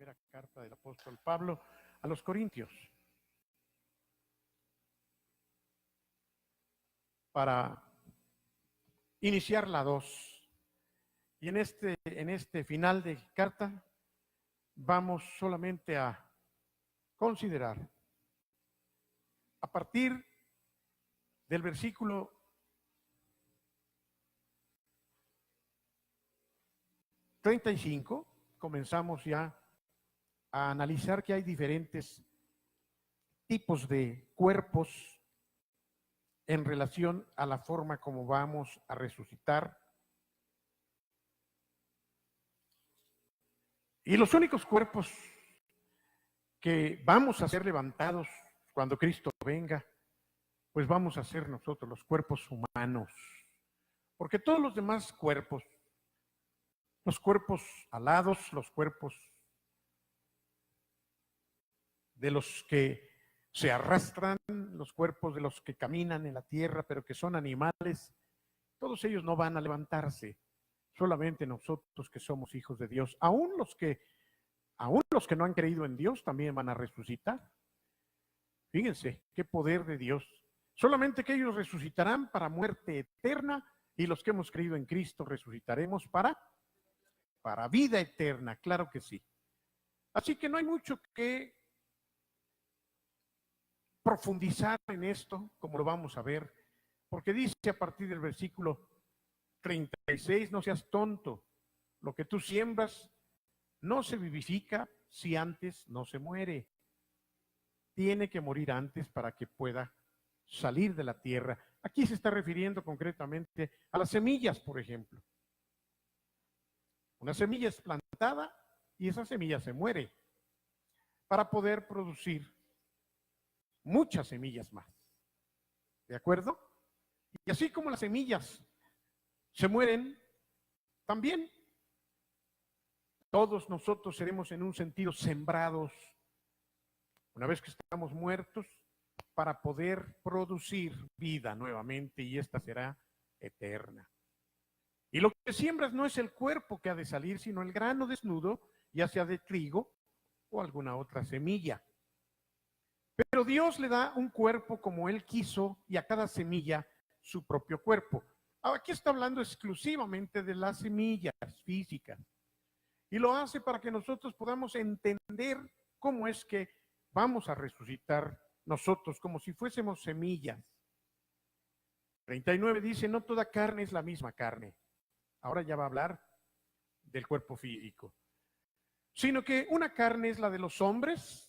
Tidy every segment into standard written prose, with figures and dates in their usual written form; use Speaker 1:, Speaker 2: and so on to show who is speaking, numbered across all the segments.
Speaker 1: primera carta del apóstol Pablo a los Corintios. Para iniciar la 2. Y en este final de carta vamos solamente a considerar a partir del versículo 35, comenzamos ya a analizar que hay diferentes tipos de cuerpos en relación a la forma como vamos a resucitar. Y los únicos cuerpos que vamos a ser levantados cuando Cristo venga, pues vamos a ser nosotros, los cuerpos humanos. Porque todos los demás cuerpos, los cuerpos alados, los cuerpos de los que se arrastran, los cuerpos de los que caminan en la tierra, pero que son animales, todos ellos no van a levantarse. Solamente nosotros que somos hijos de Dios, aún los que no han creído en Dios también van a resucitar. Fíjense qué poder de Dios. Solamente que ellos resucitarán para muerte eterna y los que hemos creído en Cristo resucitaremos para vida eterna, claro que sí. Así que no hay mucho que profundizar en esto, como lo vamos a ver, porque dice a partir del versículo 36, no seas tonto, lo que tú siembras no se vivifica si antes no se muere. Tiene que morir antes para que pueda salir de la tierra. Aquí se está refiriendo concretamente a las semillas, por ejemplo. Una semilla es plantada y esa semilla se muere para poder producir muchas semillas más. ¿De acuerdo? Y así como las semillas se mueren, también todos nosotros seremos en un sentido sembrados una vez que estamos muertos para poder producir vida nuevamente y esta será eterna. Y lo que siembras no es el cuerpo que ha de salir, sino el grano desnudo, ya sea de trigo o alguna otra semilla. Pero Dios le da un cuerpo como Él quiso y a cada semilla su propio cuerpo. Aquí está hablando exclusivamente de las semillas físicas. Y lo hace para que nosotros podamos entender cómo es que vamos a resucitar nosotros, como si fuésemos semillas. 39 dice, no toda carne es la misma carne. Ahora ya va a hablar del cuerpo físico. Sino que una carne es la de los hombres,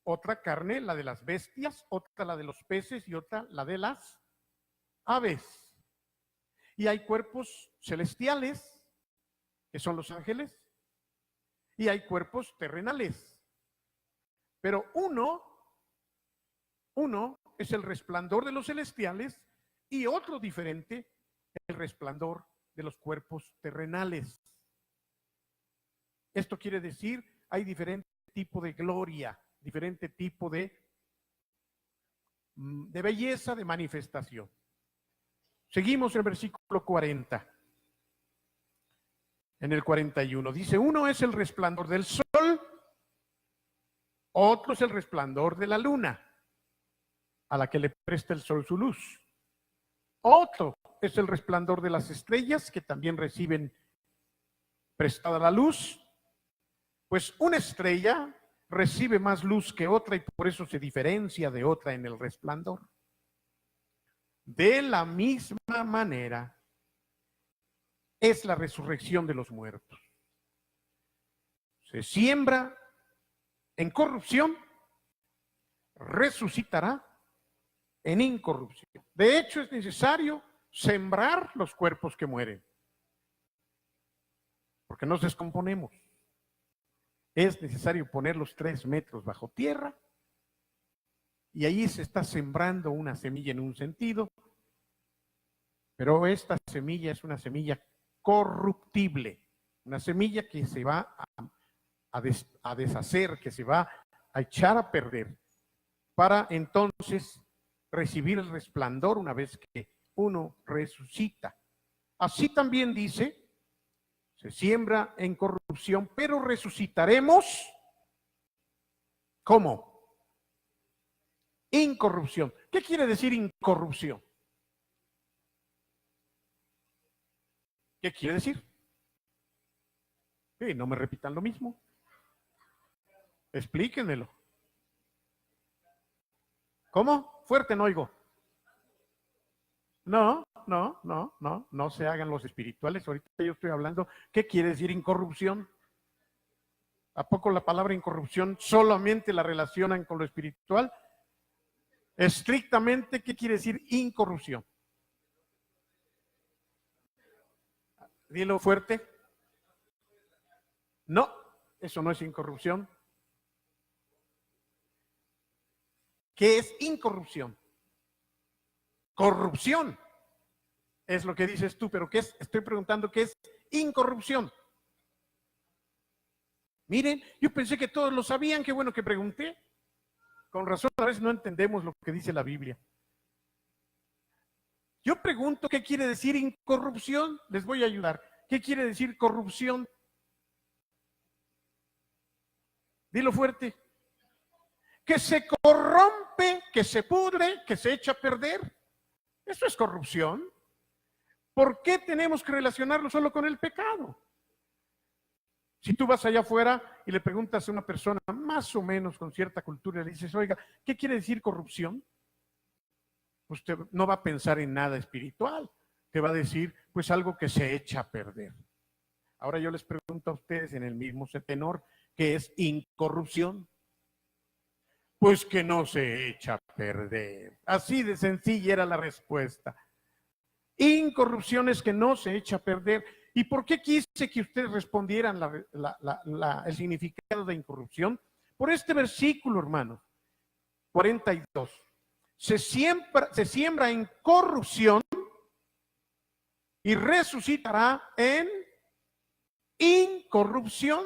Speaker 1: otra carne la de las bestias, otra la de los peces y otra la de las aves. Y hay cuerpos celestiales, que son los ángeles, y hay cuerpos terrenales. Pero uno es el resplandor de los celestiales y otro diferente, el resplandor de los cuerpos terrenales. Esto quiere decir, hay diferente tipo de gloria, diferente tipo de belleza, de manifestación. Seguimos en el versículo 40. En el 41 dice, uno es el resplandor del sol, otro es el resplandor de la luna, a la que le presta el sol su luz. Otro es el resplandor de las estrellas, que también reciben prestada la luz. Pues una estrella recibe más luz que otra y por eso se diferencia de otra en el resplandor. De la misma manera es la resurrección de los muertos. Se siembra en corrupción, resucitará en incorrupción. De hecho, es necesario sembrar los cuerpos que mueren, porque nos descomponemos. Es necesario ponerlos 3 metros bajo tierra y ahí se está sembrando una semilla en un sentido, pero esta semilla es una semilla corruptible, una semilla que se va a deshacer, que se va a echar a perder, para entonces recibir el resplandor una vez que uno resucita. Así también dice, se siembra en corrupción, incorrupción, pero resucitaremos. ¿Cómo? Incorrupción. ¿Qué quiere decir incorrupción? ¿Qué quiere decir? No me repitan lo mismo. Explíquenmelo. ¿Cómo? Fuerte, no oigo. No se hagan los espirituales. Ahorita yo estoy hablando. ¿Qué quiere decir incorrupción? ¿A poco la palabra incorrupción solamente la relacionan con lo espiritual? Estrictamente, ¿qué quiere decir incorrupción? Dilo fuerte. No, eso no es incorrupción. ¿Qué es incorrupción? Corrupción. Es lo que dices tú, pero ¿qué es? Estoy preguntando qué es incorrupción. Miren, yo pensé que todos lo sabían, qué bueno que pregunté. Con razón, a veces no entendemos lo que dice la Biblia. Yo pregunto, ¿qué quiere decir incorrupción? Les voy a ayudar. ¿Qué quiere decir corrupción? Dilo fuerte. Que se corrompe, que se pudre, que se echa a perder. Eso es corrupción. ¿Por qué tenemos que relacionarlo solo con el pecado? Si tú vas allá afuera y le preguntas a una persona más o menos con cierta cultura y le dices, oiga, ¿qué quiere decir corrupción? Usted no va a pensar en nada espiritual, te va a decir, pues algo que se echa a perder. Ahora yo les pregunto a ustedes en el mismo tenor, ¿qué es incorrupción? Pues que no se echa a perder. Así de sencilla era la respuesta. Incorrupción es que no se echa a perder. ¿Y por qué quise que ustedes respondieran el significado de incorrupción? Por este versículo, hermanos, 42. Se siembra en corrupción y resucitará en incorrupción.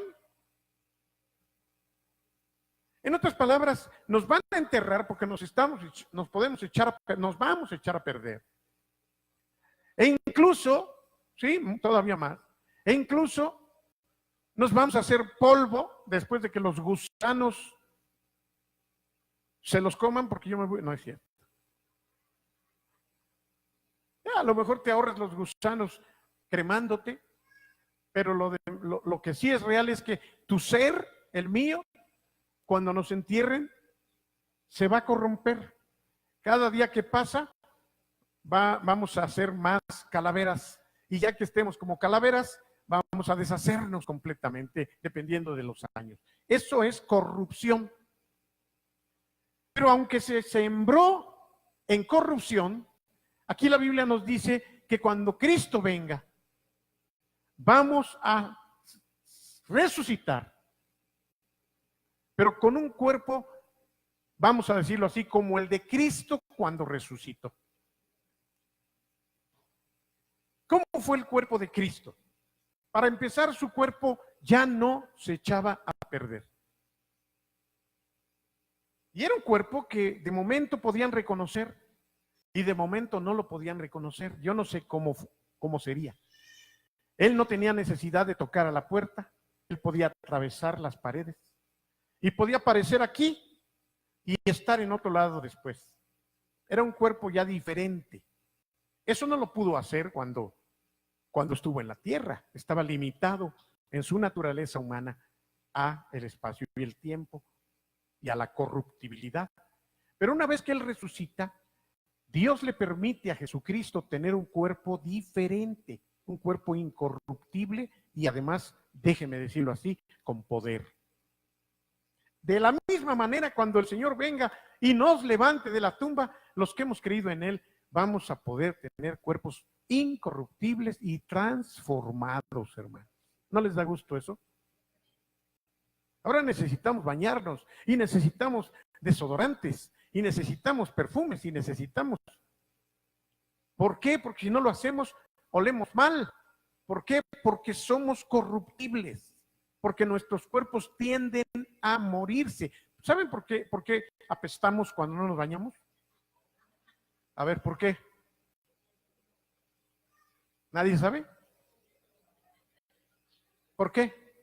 Speaker 1: En otras palabras, nos van a enterrar porque nos vamos a echar a perder. E incluso, sí, todavía más, e incluso nos vamos a hacer polvo después de que los gusanos se los coman, porque yo me voy, no es cierto. A lo mejor te ahorras los gusanos cremándote, pero lo que sí es real es que tu ser, el mío, cuando nos entierren, se va a corromper. Cada día que pasa, vamos a hacer más calaveras, y ya que estemos como calaveras, vamos a deshacernos completamente, dependiendo de los años. Eso es corrupción. Pero aunque se sembró en corrupción, aquí la Biblia nos dice que cuando Cristo venga, vamos a resucitar, pero con un cuerpo, vamos a decirlo así, como el de Cristo cuando resucitó. ¿Cómo fue el cuerpo de Cristo? Para empezar, su cuerpo ya no se echaba a perder. Y era un cuerpo que de momento podían reconocer y de momento no lo podían reconocer. Yo no sé cómo sería. Él no tenía necesidad de tocar a la puerta, él podía atravesar las paredes y podía aparecer aquí y estar en otro lado después. Era un cuerpo ya diferente. Eso no lo pudo hacer cuando estuvo en la tierra. Estaba limitado en su naturaleza humana a el espacio y el tiempo y a la corruptibilidad. Pero una vez que él resucita, Dios le permite a Jesucristo tener un cuerpo diferente, un cuerpo incorruptible y además, déjeme decirlo así, con poder. De la misma manera, cuando el Señor venga y nos levante de la tumba, los que hemos creído en Él, vamos a poder tener cuerpos incorruptibles y transformados, hermanos. ¿No les da gusto eso? Ahora necesitamos bañarnos y necesitamos desodorantes y necesitamos perfumes y necesitamos. ¿Por qué? Porque si no lo hacemos, olemos mal. ¿Por qué? Porque somos corruptibles, porque nuestros cuerpos tienden a morirse. ¿Saben por qué apestamos cuando no nos bañamos? A ver, ¿por qué? ¿Nadie sabe? ¿Por qué?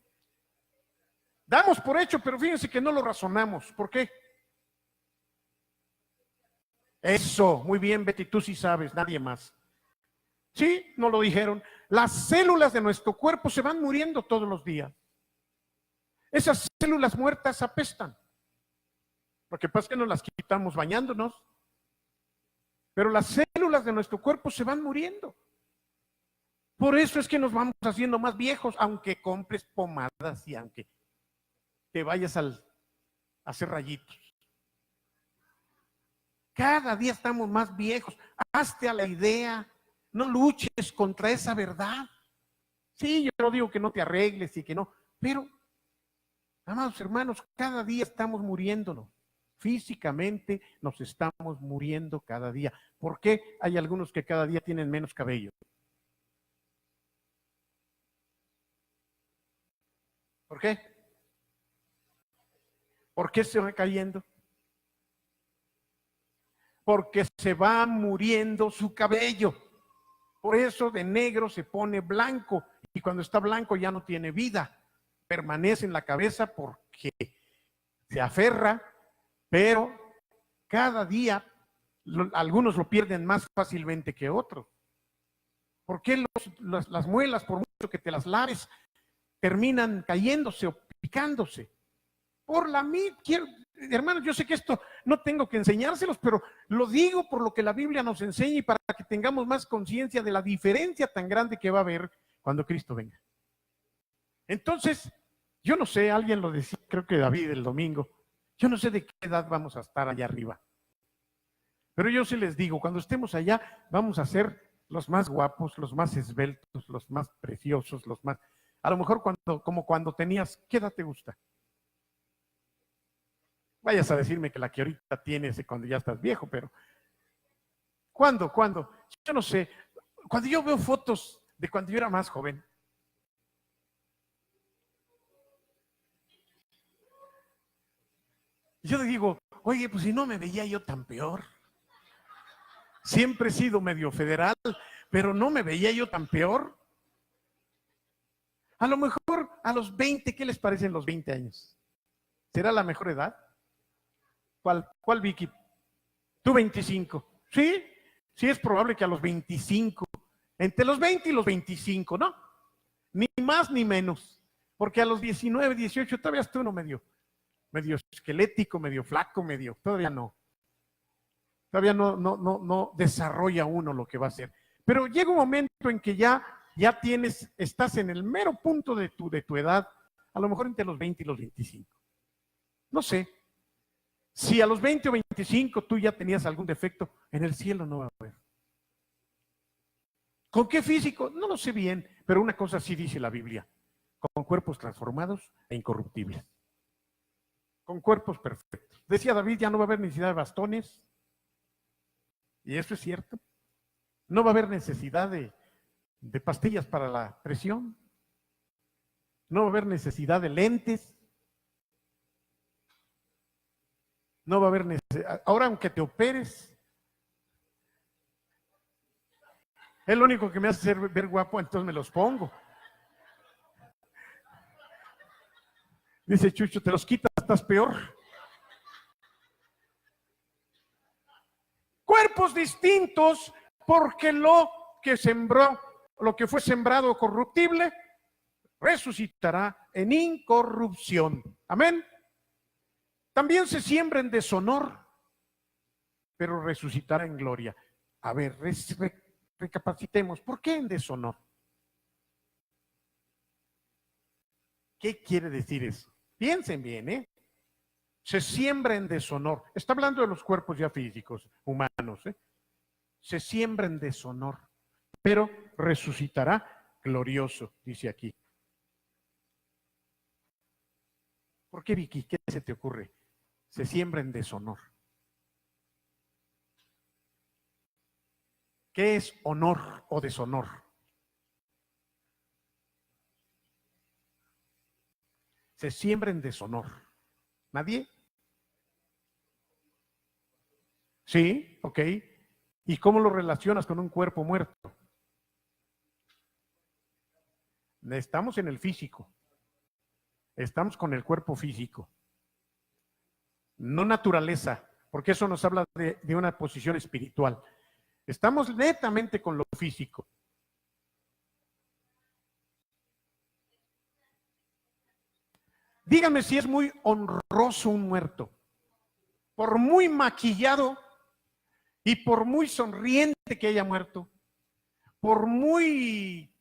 Speaker 1: Damos por hecho, pero fíjense que no lo razonamos. ¿Por qué? Eso, muy bien, Betty, tú sí sabes, nadie más. Sí, no lo dijeron. Las células de nuestro cuerpo se van muriendo todos los días. Esas células muertas apestan. Lo que pasa es que nos las quitamos bañándonos. Pero las células de nuestro cuerpo se van muriendo. Por eso es que nos vamos haciendo más viejos, aunque compres pomadas y aunque te vayas a hacer rayitos. Cada día estamos más viejos. Hazte a la idea. No luches contra esa verdad. Sí, yo no digo que no te arregles y que no, pero, amados hermanos, cada día estamos muriéndonos. Físicamente nos estamos muriendo cada día. ¿Por qué hay algunos que cada día tienen menos cabello? ¿Por qué? ¿Por qué se va cayendo? Porque se va muriendo su cabello. Por eso de negro se pone blanco y cuando está blanco ya no tiene vida. Permanece en la cabeza porque se aferra, pero cada día algunos lo pierden más fácilmente que otros. ¿Por qué las muelas, por mucho que te las laves, terminan cayéndose o picándose? Por la hermanos, yo sé que esto no tengo que enseñárselos, pero lo digo por lo que la Biblia nos enseña y para que tengamos más conciencia de la diferencia tan grande que va a haber cuando Cristo venga. Entonces, yo no sé, alguien lo decía, creo que David el domingo, yo no sé de qué edad vamos a estar allá arriba. Pero yo sí les digo, cuando estemos allá, vamos a ser los más guapos, los más esbeltos, los más preciosos, los más... A lo mejor como cuando tenías, ¿qué edad te gusta? Vayas a decirme que la que ahorita tienes cuando ya estás viejo, pero ¿cuándo? Yo no sé. Cuando yo veo fotos de cuando yo era más joven, yo le digo, oye, pues si no me veía yo tan peor. Siempre he sido medio federal, pero no me veía yo tan peor. A lo mejor a los 20, ¿qué les parecen los 20 años? ¿Será la mejor edad? ¿Cuál Vicky? Tú 25. ¿Sí? Sí es probable que a los 25, entre los 20 y los 25, ¿no? Ni más ni menos. Porque a los 19, 18 todavía está uno medio esquelético, medio flaco, todavía no. Todavía no desarrolla uno lo que va a hacer. Pero llega un momento en que ya estás en el mero punto de tu edad, a lo mejor entre los 20 y los 25. No sé. Si a los 20 o 25 tú ya tenías algún defecto, en el cielo no va a haber. ¿Con qué físico? No lo sé bien, pero una cosa sí dice la Biblia. Con cuerpos transformados e incorruptibles. Con cuerpos perfectos. Decía David, ya no va a haber necesidad de bastones. Y eso es cierto. No va a haber necesidad de pastillas para la presión. No va a haber necesidad de lentes. No va a haber necesidad. Ahora, aunque te operes, es lo único que me hace ver guapo, entonces me los pongo. Dice Chucho, te los quitas, estás peor. Cuerpos distintos, porque lo que fue sembrado corruptible, resucitará en incorrupción. Amén. También se siembra en deshonor, pero resucitará en gloria. A ver, recapacitemos. ¿Por qué en deshonor? ¿Qué quiere decir eso? Piensen bien, ¿eh? Se siembra en deshonor. Está hablando de los cuerpos ya físicos, humanos, ¿eh? Se siembra en deshonor, pero resucitará glorioso, dice aquí. ¿Por qué, Vicky? ¿Qué se te ocurre? Se siembra en deshonor. ¿Qué es honor o deshonor? Se siembra en deshonor. ¿Nadie? Sí, ok. ¿Y cómo lo relacionas con un cuerpo muerto? Estamos en el físico. Estamos con el cuerpo físico, no naturaleza, porque eso nos habla de una posición espiritual. Estamos netamente con lo físico. Díganme si es muy honroso un muerto, por muy maquillado y por muy sonriente que haya muerto, por muy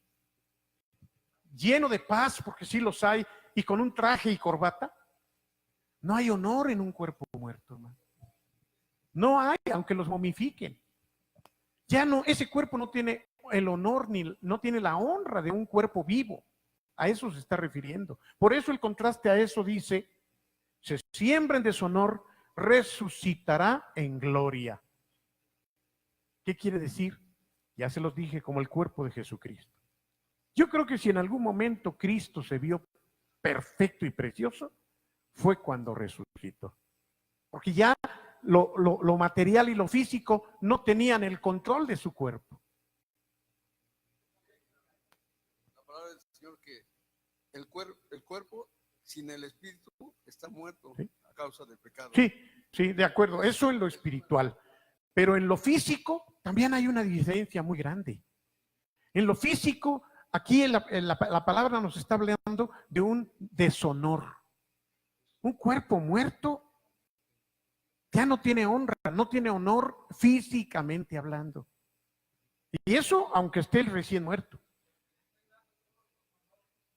Speaker 1: lleno de paz, porque sí los hay, y con un traje y corbata, no hay honor en un cuerpo muerto, hermano. No hay, aunque los momifiquen. Ya no, ese cuerpo no tiene el honor ni no tiene la honra de un cuerpo vivo. A eso se está refiriendo. Por eso el contraste a eso dice, se siembra en deshonor, resucitará en gloria. ¿Qué quiere decir? Ya se los dije, como el cuerpo de Jesucristo. Yo creo que si en algún momento Cristo se vio perfecto y precioso, fue cuando resucitó. Porque ya lo material y lo físico no tenían el control de su cuerpo.
Speaker 2: La palabra del Señor que el cuerpo sin el espíritu está muerto, ¿sí?, a causa del pecado.
Speaker 1: Sí, sí, de acuerdo. Eso en lo espiritual. Pero en lo físico también hay una diferencia muy grande. En lo físico, aquí la palabra nos está hablando de un deshonor. Un cuerpo muerto ya no tiene honra, no tiene honor físicamente hablando. Y eso aunque esté el recién muerto.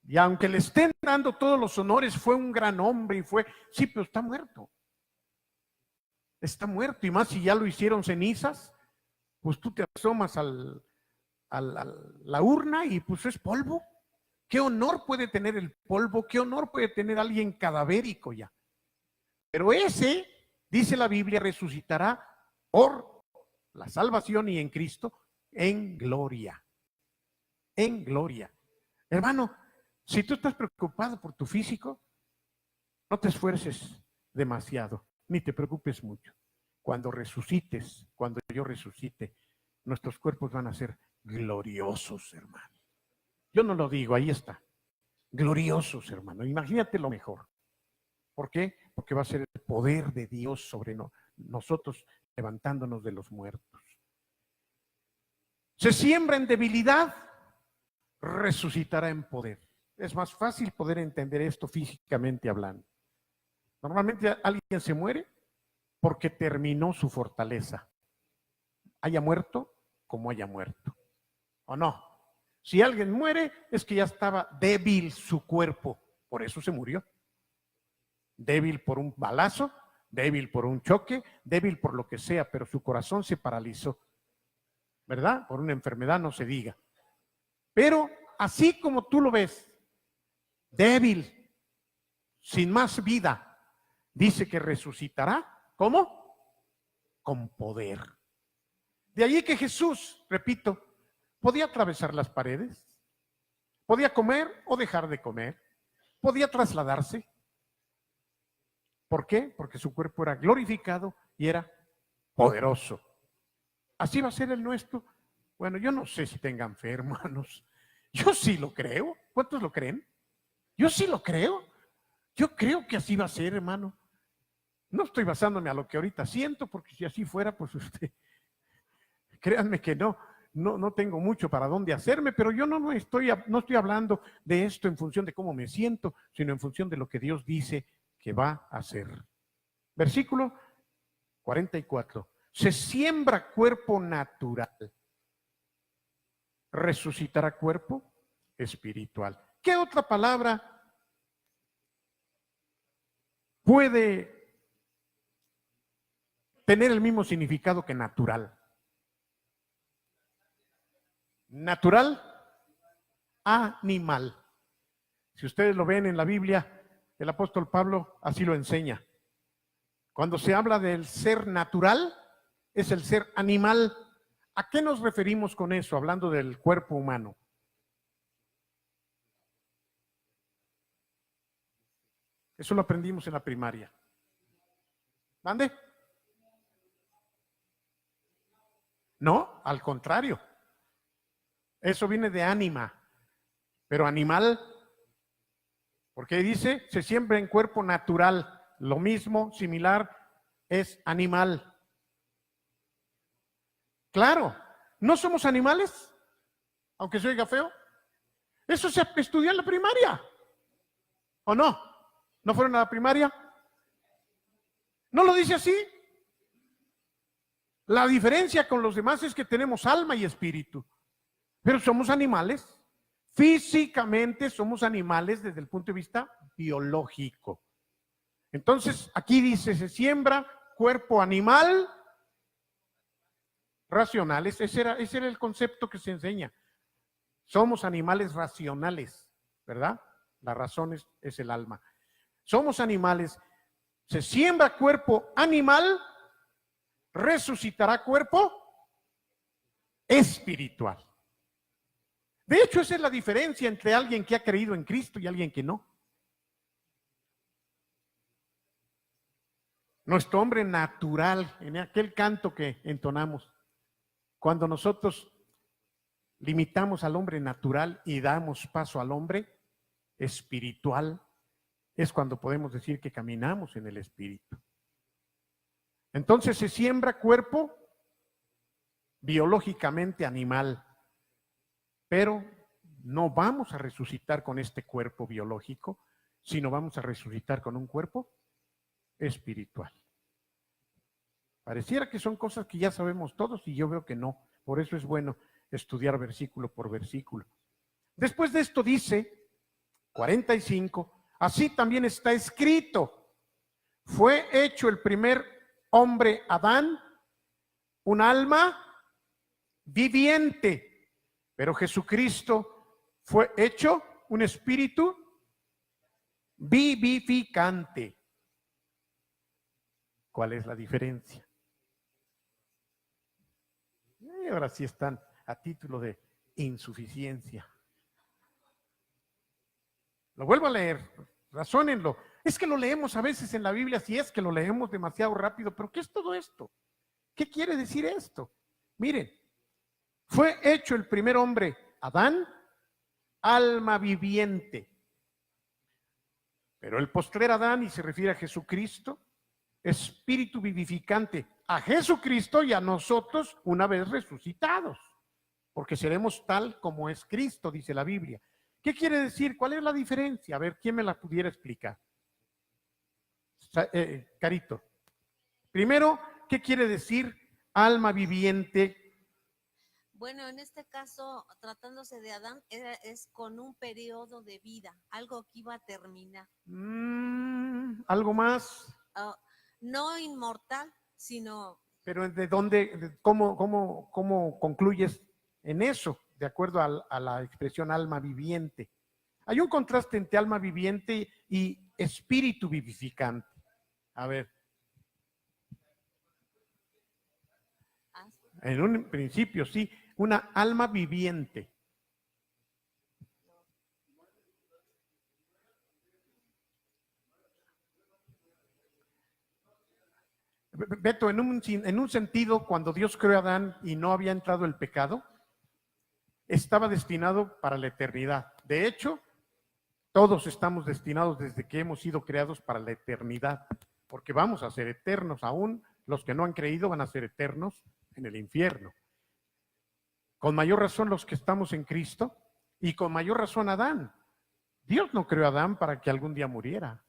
Speaker 1: Y aunque le estén dando todos los honores, fue un gran hombre y fue, sí, pero está muerto. Está muerto, y más si ya lo hicieron cenizas, pues tú te asomas a la urna y pues es polvo. ¿Qué honor puede tener el polvo? ¿Qué honor puede tener alguien cadavérico ya? Pero ese, dice la Biblia, resucitará por la salvación y en Cristo en gloria. En gloria. Hermano, si tú estás preocupado por tu físico, no te esfuerces demasiado, ni te preocupes mucho. Cuando resucites, cuando yo resucite, nuestros cuerpos van a ser gloriosos, hermano. Yo no lo digo, ahí está. Gloriosos, hermano. Imagínate lo mejor. ¿Por qué? Porque va a ser el poder de Dios sobre nosotros, levantándonos de los muertos. Se siembra en debilidad, resucitará en poder. Es más fácil poder entender esto físicamente hablando. Normalmente alguien se muere porque terminó su fortaleza. Haya muerto como haya muerto. ¿O no? Si alguien muere es que ya estaba débil su cuerpo. Por eso se murió. Débil por un balazo, débil por un choque, débil por lo que sea, pero su corazón se paralizó. ¿Verdad? Por una enfermedad no se diga. Pero así como tú lo ves, débil, sin más vida, dice que resucitará. ¿Cómo? Con poder. De allí que Jesús, repito, podía atravesar las paredes, podía comer o dejar de comer, podía trasladarse. ¿Por qué? Porque su cuerpo era glorificado y era poderoso. Así va a ser el nuestro. Bueno, yo no sé si tengan fe, hermanos. Yo sí lo creo. ¿Cuántos lo creen? Yo sí lo creo. Yo creo que así va a ser, hermano. No estoy basándome a lo que ahorita siento, porque si así fuera, pues usted, créanme que no tengo mucho para dónde hacerme, pero yo no estoy hablando de esto en función de cómo me siento, sino en función de lo que Dios dice que va a hacer. Versículo 44. Se siembra cuerpo natural, resucitará cuerpo espiritual. ¿Qué otra palabra puede tener el mismo significado que natural? Natural, animal. Si ustedes lo ven en la Biblia, el apóstol Pablo así lo enseña. Cuando se habla del ser natural, es el ser animal. ¿A qué nos referimos con eso, hablando del cuerpo humano? Eso lo aprendimos en la primaria. ¿Mande? No, al contrario. Eso viene de ánima. Pero animal Porque dice, se siembra en cuerpo natural. Lo mismo, similar, es animal. Claro, ¿no somos animales? Aunque se oiga feo. Eso se estudió en la primaria. ¿O no? ¿No fueron a la primaria? ¿No lo dice así? La diferencia con los demás es que tenemos alma y espíritu. Pero somos animales. Físicamente somos animales desde el punto de vista biológico. Entonces, aquí dice, se siembra cuerpo animal racionales. Ese era el concepto que se enseña. Somos animales racionales, ¿verdad? La razón es el alma. Somos animales. Se siembra cuerpo animal, resucitará cuerpo espiritual. De hecho, esa es la diferencia entre alguien que ha creído en Cristo y alguien que no. Nuestro hombre natural, en aquel canto que entonamos, cuando nosotros limitamos al hombre natural y damos paso al hombre espiritual, es cuando podemos decir que caminamos en el espíritu. Entonces se siembra cuerpo biológicamente animal, pero no vamos a resucitar con este cuerpo biológico, sino vamos a resucitar con un cuerpo espiritual. Pareciera que son cosas que ya sabemos todos y yo veo que no. Por eso es bueno estudiar versículo por versículo. Después de esto dice, 45, así también está escrito, fue hecho el primer hombre Adán, un alma viviente, pero Jesucristo fue hecho un espíritu vivificante. ¿Cuál es la diferencia? Y ahora sí están a título de insuficiencia. Lo vuelvo a leer, razónenlo. Es que lo leemos a veces en la Biblia, si es que lo leemos demasiado rápido, pero ¿qué es todo esto? ¿Qué quiere decir esto? Miren, fue hecho el primer hombre, Adán, alma viviente. Pero el postrer Adán, y se refiere a Jesucristo, espíritu vivificante, a Jesucristo y a nosotros una vez resucitados, porque seremos tal como es Cristo, dice la Biblia. ¿Qué quiere decir? ¿Cuál es la diferencia? A ver, ¿quién me la pudiera explicar? Carito. Primero, ¿qué quiere decir alma viviente?
Speaker 3: Bueno, en este caso, tratándose de Adán, es con un periodo de vida, algo que iba a terminar.
Speaker 1: ¿Algo más?
Speaker 3: No inmortal, sino...
Speaker 1: Pero ¿de dónde, cómo concluyes en eso, de acuerdo a la expresión alma viviente? Hay un contraste entre alma viviente y espíritu vivificante. A ver. En un principio, sí, una alma viviente. Beto, en un sentido, cuando Dios creó a Adán y no había entrado el pecado, estaba destinado para la eternidad. De hecho, todos estamos destinados desde que hemos sido creados para la eternidad, porque vamos a ser eternos. Aún los que no han creído van a ser eternos en el infierno. Con mayor razón los que estamos en Cristo y con mayor razón Adán. Dios no creó a Adán para que algún día muriera.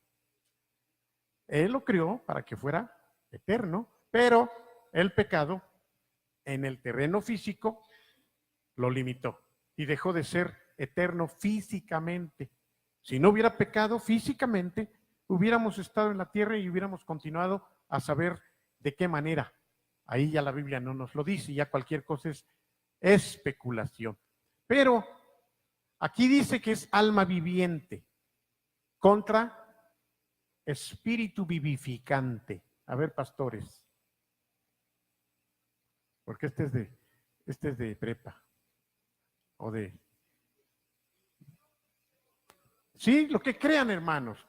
Speaker 1: Él lo creó para que fuera eterno, pero el pecado en el terreno físico lo limitó y dejó de ser eterno físicamente. Si no hubiera pecado físicamente, hubiéramos estado en la tierra y hubiéramos continuado a saber de qué manera. Ahí ya la Biblia no nos lo dice, ya cualquier cosa es especulación. Pero aquí dice que es alma viviente contra espíritu vivificante. A ver, pastores, porque este es de prepa o de... Sí, lo que crean, hermanos.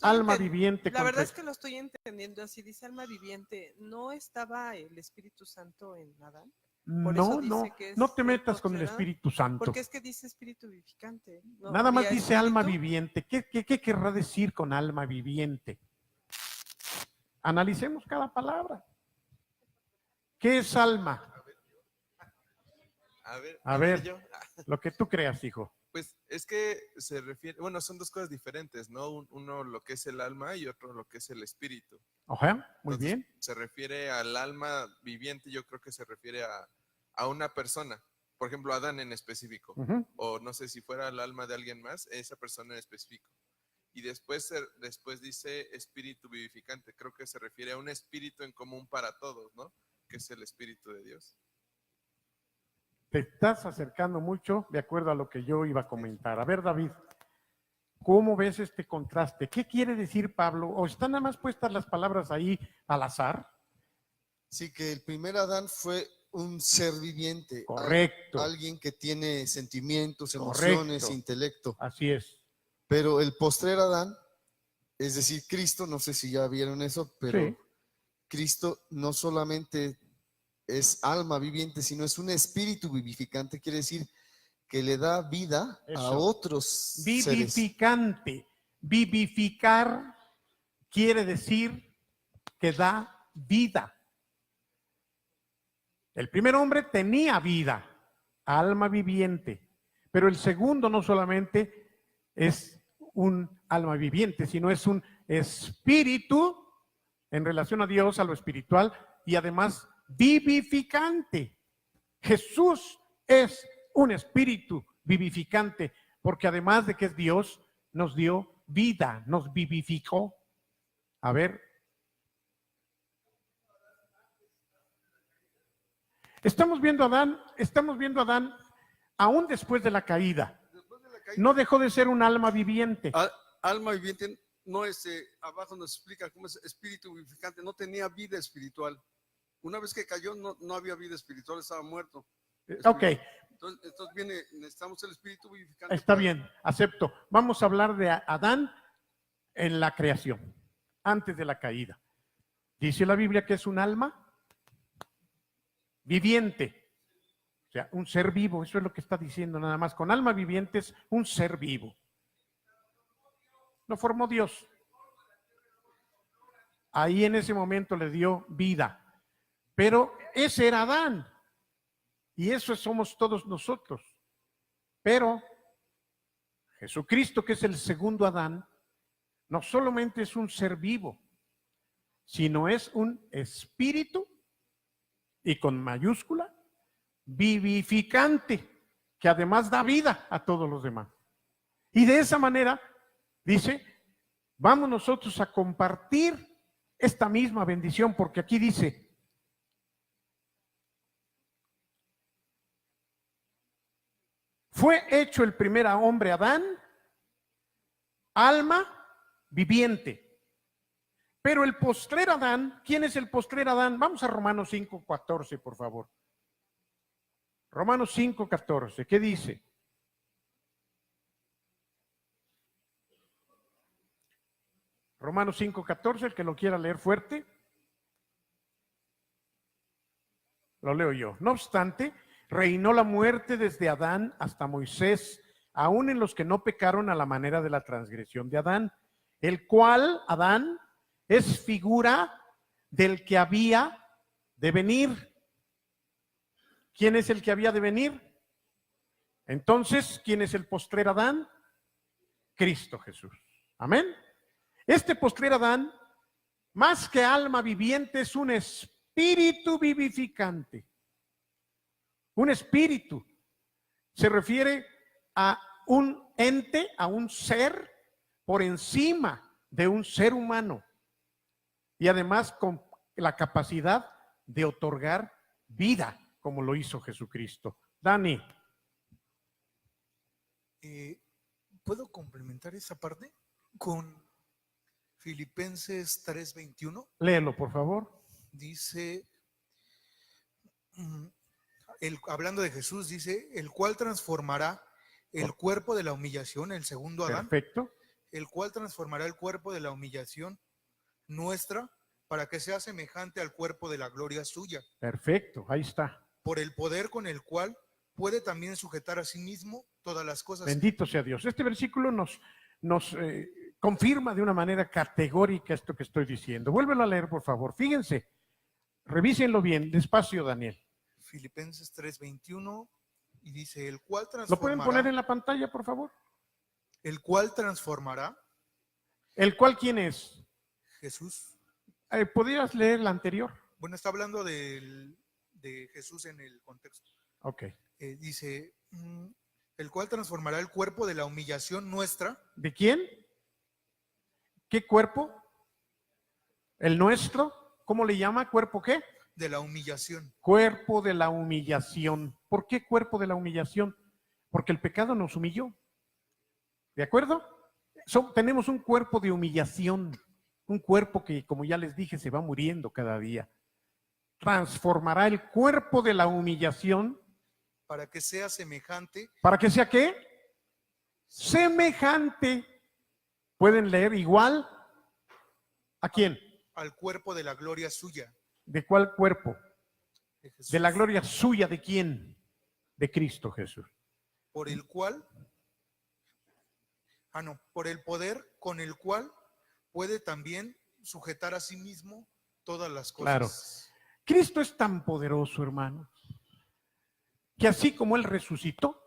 Speaker 1: Alma viviente.
Speaker 4: La verdad es que lo estoy entendiendo así, dice alma viviente. ¿No estaba el Espíritu Santo en Adán? Por eso
Speaker 1: No,
Speaker 4: dice
Speaker 1: no,
Speaker 4: que es
Speaker 1: no te
Speaker 4: el
Speaker 1: metas con el
Speaker 4: postrer Adán.
Speaker 1: Espíritu Santo.
Speaker 4: Porque es que dice espíritu vivificante. ¿No
Speaker 1: Nada más
Speaker 4: habría
Speaker 1: dice alma
Speaker 4: espíritu?
Speaker 1: viviente. ¿Qué querrá decir con alma viviente? Analicemos cada palabra. ¿Qué es alma? A ver,
Speaker 5: yo.
Speaker 1: lo que tú creas, hijo.
Speaker 5: Pues es que se refiere, bueno, son dos cosas diferentes, ¿no? Uno lo que es el alma y otro lo que es el espíritu.
Speaker 1: Ajá, muy
Speaker 5: Entonces,
Speaker 1: bien.
Speaker 5: se refiere al alma viviente, yo creo que se refiere a una persona, por ejemplo, Adán en específico,
Speaker 1: Ujú.
Speaker 5: o no sé si fuera el alma de alguien más, esa persona en específico. Y después dice espíritu vivificante, creo que se refiere a un espíritu en común para todos, ¿no? Que es el espíritu de Dios.
Speaker 1: Te estás acercando mucho de acuerdo a lo que yo iba a comentar. A ver, David, ¿cómo ves este contraste? ¿Qué quiere decir Pablo? ¿O están nada más puestas las palabras ahí al azar?
Speaker 6: Sí, que el primer Adán fue un ser viviente.
Speaker 1: Correcto.
Speaker 6: Alguien que tiene sentimientos,
Speaker 1: Correcto.
Speaker 6: emociones, intelecto.
Speaker 1: Así es.
Speaker 6: Pero el postrer Adán, es decir, Cristo, no sé si ya vieron eso, pero
Speaker 1: Sí.
Speaker 6: Cristo no solamente es alma viviente, sino es un espíritu vivificante, quiere decir que le da vida a
Speaker 1: Eso.
Speaker 6: otros seres.
Speaker 1: Vivificante. Vivificar quiere decir que da vida. El primer hombre tenía vida, alma viviente, pero el segundo no solamente es un alma viviente, sino es un espíritu en relación a Dios, a lo espiritual, y además vivificante. Jesús es un espíritu vivificante, porque además de que es Dios, nos dio vida, nos vivificó. A ver. Estamos viendo a Adán aún después de la caída.
Speaker 2: Después de la caída,
Speaker 1: No dejó de ser un alma viviente.
Speaker 2: alma viviente no es, abajo nos explica cómo es espíritu vivificante, no tenía vida espiritual. Una vez que cayó no había vida espiritual, estaba muerto.
Speaker 1: Ok,
Speaker 2: Entonces necesitamos el espíritu vivificante.
Speaker 1: está bien, acepto. Vamos a hablar de Adán en la creación, antes de la caída. Dice la Biblia que es un alma viviente, o sea, un ser vivo, eso es lo que está diciendo nada más. Con alma viviente es un ser vivo. Lo formó Dios. Ahí en ese momento le dio vida. Pero ese era Adán. Y eso somos todos nosotros. Pero Jesucristo, que es el segundo Adán, no solamente es un ser vivo, sino es un espíritu, y con mayúscula, vivificante, que además da vida a todos los demás. Y de esa manera, dice, vamos nosotros a compartir esta misma bendición, porque aquí dice, fue hecho el primer hombre Adán, alma viviente. Pero el postrer Adán, ¿quién es el postrer Adán? Vamos a Romanos 5:14, por favor. Romanos 5:14, ¿qué dice? Romanos 5:14, el que lo quiera leer fuerte. Lo leo yo. No obstante, reinó la muerte desde Adán hasta Moisés, aun en los que no pecaron a la manera de la transgresión de Adán, el cual, Adán, es figura del que había de venir. ¿Quién es el que había de venir? Entonces, ¿quién es el postrer Adán? Cristo Jesús. Amén. Este postrer Adán, más que alma viviente, es un espíritu vivificante. Un espíritu se refiere a un ente, a un ser por encima de un ser humano. Y además con la capacidad de otorgar vida, como lo hizo Jesucristo. Dani.
Speaker 7: ¿Puedo complementar esa parte con Filipenses 3:21?
Speaker 1: Léelo, por favor.
Speaker 7: Dice, hablando de Jesús, dice, el cual transformará el cuerpo de la humillación, el segundo Adán.
Speaker 1: Perfecto.
Speaker 7: El cual transformará el cuerpo de la humillación nuestra para que sea semejante al cuerpo de la gloria suya.
Speaker 1: Perfecto, ahí está.
Speaker 7: por el poder con el cual puede también sujetar a sí mismo todas las cosas.
Speaker 1: Bendito sea Dios. Este versículo nos confirma de una manera categórica esto que estoy diciendo. Vuélvelo a leer, por favor. Fíjense, revísenlo bien, despacio, Daniel.
Speaker 7: Filipenses 3:21 y dice, el cual
Speaker 1: ¿Lo pueden poner
Speaker 7: transformará,
Speaker 1: en la pantalla, por favor?
Speaker 7: el cual transformará,
Speaker 1: ¿El cual quién es?
Speaker 7: Jesús.
Speaker 1: ¿Podrías leer la anterior?
Speaker 7: Bueno, está hablando de Jesús en el contexto.
Speaker 1: Ok.
Speaker 7: Dice, el cual transformará el cuerpo de la humillación nuestra.
Speaker 1: ¿De quién? ¿Qué cuerpo? ¿El nuestro? ¿Cómo le llama? ¿Cuerpo qué?
Speaker 7: De la humillación.
Speaker 1: Cuerpo de la humillación. ¿Por qué cuerpo de la humillación? Porque el pecado nos humilló. ¿De acuerdo? Tenemos un cuerpo de humillación, un cuerpo que, como ya les dije, se va muriendo cada día. Transformará el cuerpo de la humillación.
Speaker 7: Para que sea semejante.
Speaker 1: ¿Para que sea qué? Semejante. ¿Pueden leer igual? ¿A quién?
Speaker 7: Al cuerpo de la gloria suya.
Speaker 1: ¿De cuál cuerpo?
Speaker 7: De Jesús.
Speaker 1: ¿De la gloria suya de quién? De Cristo Jesús.
Speaker 7: Por el cual, por el poder con el cual puede también sujetar a sí mismo todas las cosas.
Speaker 1: Claro. Cristo es tan poderoso, hermanos, que así como Él resucitó,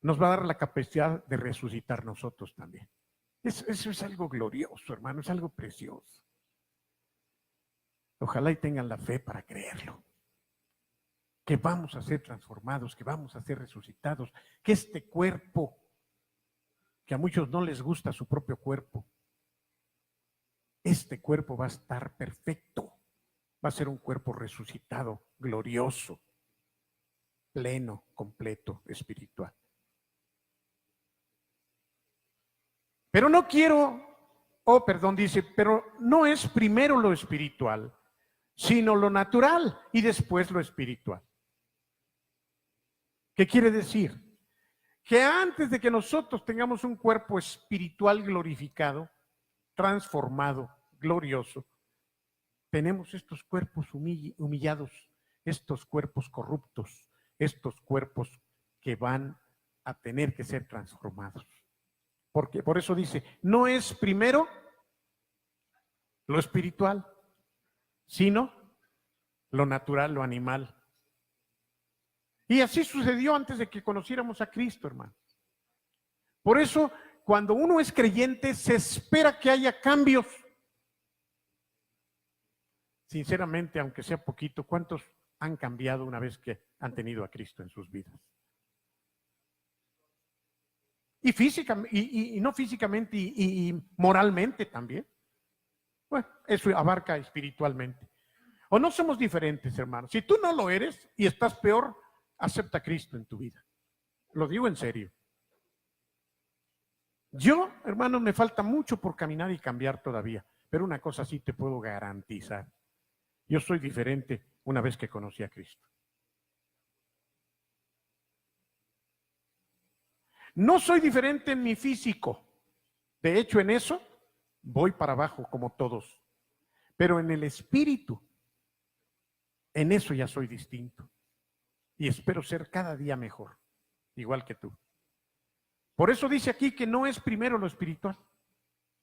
Speaker 1: nos va a dar la capacidad de resucitar nosotros también. Eso es algo glorioso, hermano, es algo precioso. Ojalá y tengan la fe para creerlo. Que vamos a ser transformados, que vamos a ser resucitados, que este cuerpo, que a muchos no les gusta su propio cuerpo, este cuerpo va a estar perfecto, va a ser un cuerpo resucitado, glorioso, pleno, completo, espiritual. Pero no quiero, dice, pero no es primero lo espiritual, sino lo natural y después lo espiritual. ¿Qué quiere decir? Que antes de que nosotros tengamos un cuerpo espiritual glorificado, transformado, glorioso, tenemos estos cuerpos humillados, estos cuerpos corruptos, estos cuerpos que van a tener que ser transformados. Porque por eso dice, no es primero lo espiritual, sino lo natural, lo animal. Y así sucedió antes de que conociéramos a Cristo, hermano. Por eso, cuando uno es creyente, se espera que haya cambios. Sinceramente, aunque sea poquito, ¿cuántos han cambiado una vez que han tenido a Cristo en sus vidas? Y físicamente, y no físicamente, y moralmente también. Bueno, eso abarca espiritualmente. O no somos diferentes, hermanos. Si tú no lo eres y estás peor, acepta a Cristo en tu vida. Lo digo en serio. Yo, hermanos, me falta mucho por caminar y cambiar todavía. Pero una cosa sí te puedo garantizar. Yo soy diferente una vez que conocí a Cristo. No soy diferente en mi físico. De hecho, en eso voy para abajo como todos. Pero en el espíritu, en eso ya soy distinto. Y espero ser cada día mejor, igual que tú. Por eso dice aquí que no es primero lo espiritual,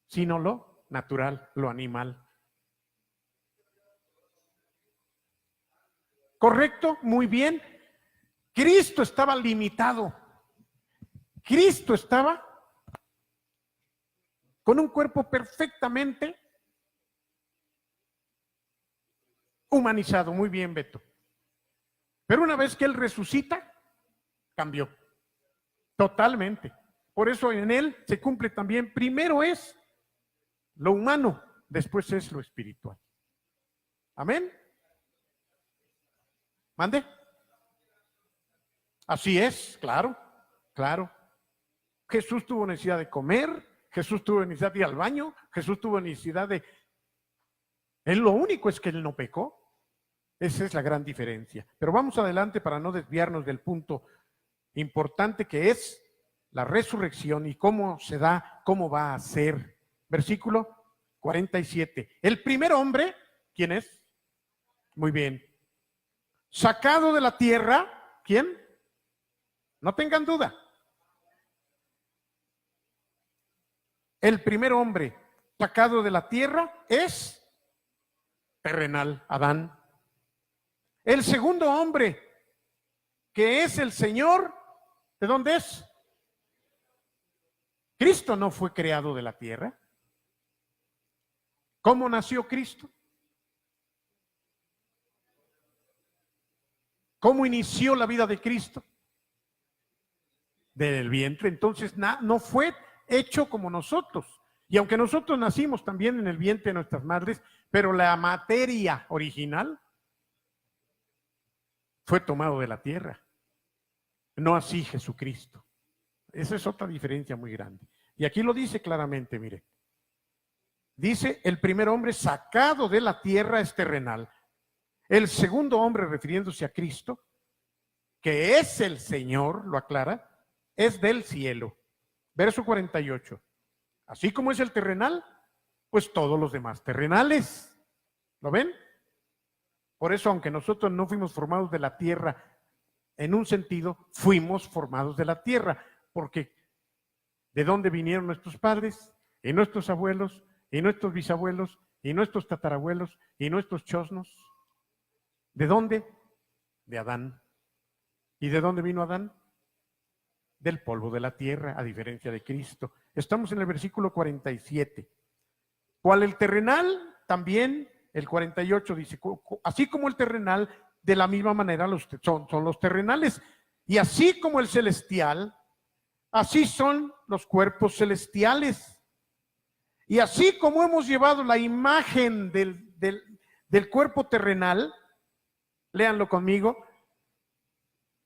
Speaker 1: sino lo natural, lo animal. ¿Correcto? Muy bien. Cristo estaba limitado. Cristo estaba con un cuerpo perfectamente humanizado. Muy bien, Beto. Pero una vez que Él resucita, cambió. Totalmente. Por eso en Él se cumple también, primero es lo humano, después es lo espiritual. Amén. ¿Mande? Así es, claro, claro. Jesús tuvo necesidad de comer, Jesús tuvo necesidad de ir al baño, Jesús tuvo necesidad de... Él lo único es que Él no pecó. Esa es la gran diferencia. Pero vamos adelante para no desviarnos del punto importante que es la resurrección y cómo se da, cómo va a ser. Versículo 47. El primer hombre, ¿quién es? Muy bien. sacado de la tierra, ¿quién? No tengan duda. El primer hombre sacado de la tierra es terrenal, Adán. El segundo hombre, que es el Señor, ¿de dónde es? Cristo no fue creado de la tierra. ¿Cómo nació Cristo? ¿Cómo inició la vida de Cristo? Del vientre. Entonces no fue hecho como nosotros. Y aunque nosotros nacimos también en el vientre de nuestras madres, pero la materia original fue tomado de la tierra. No así Jesucristo. Esa es otra diferencia muy grande. Y aquí lo dice claramente, mire. Dice, el primer hombre sacado de la tierra es terrenal. El segundo hombre, refiriéndose a Cristo, que es el Señor, lo aclara, es del cielo. Verso 48. Así como es el terrenal, pues todos los demás terrenales. ¿Lo ven? Por eso, aunque nosotros no fuimos formados de la tierra, en un sentido, fuimos formados de la tierra, porque ¿de dónde vinieron nuestros padres? Y nuestros abuelos, y nuestros bisabuelos, y nuestros tatarabuelos, y nuestros chosnos. ¿De dónde? De Adán. ¿Y de dónde vino Adán? Del polvo de la tierra, a diferencia de Cristo. Estamos en el versículo 47. ¿Cuál el terrenal? También el 48 dice, así como el terrenal, de la misma manera son los terrenales. Y así como el celestial, así son los cuerpos celestiales. Y así como hemos llevado la imagen del cuerpo terrenal, léanlo conmigo,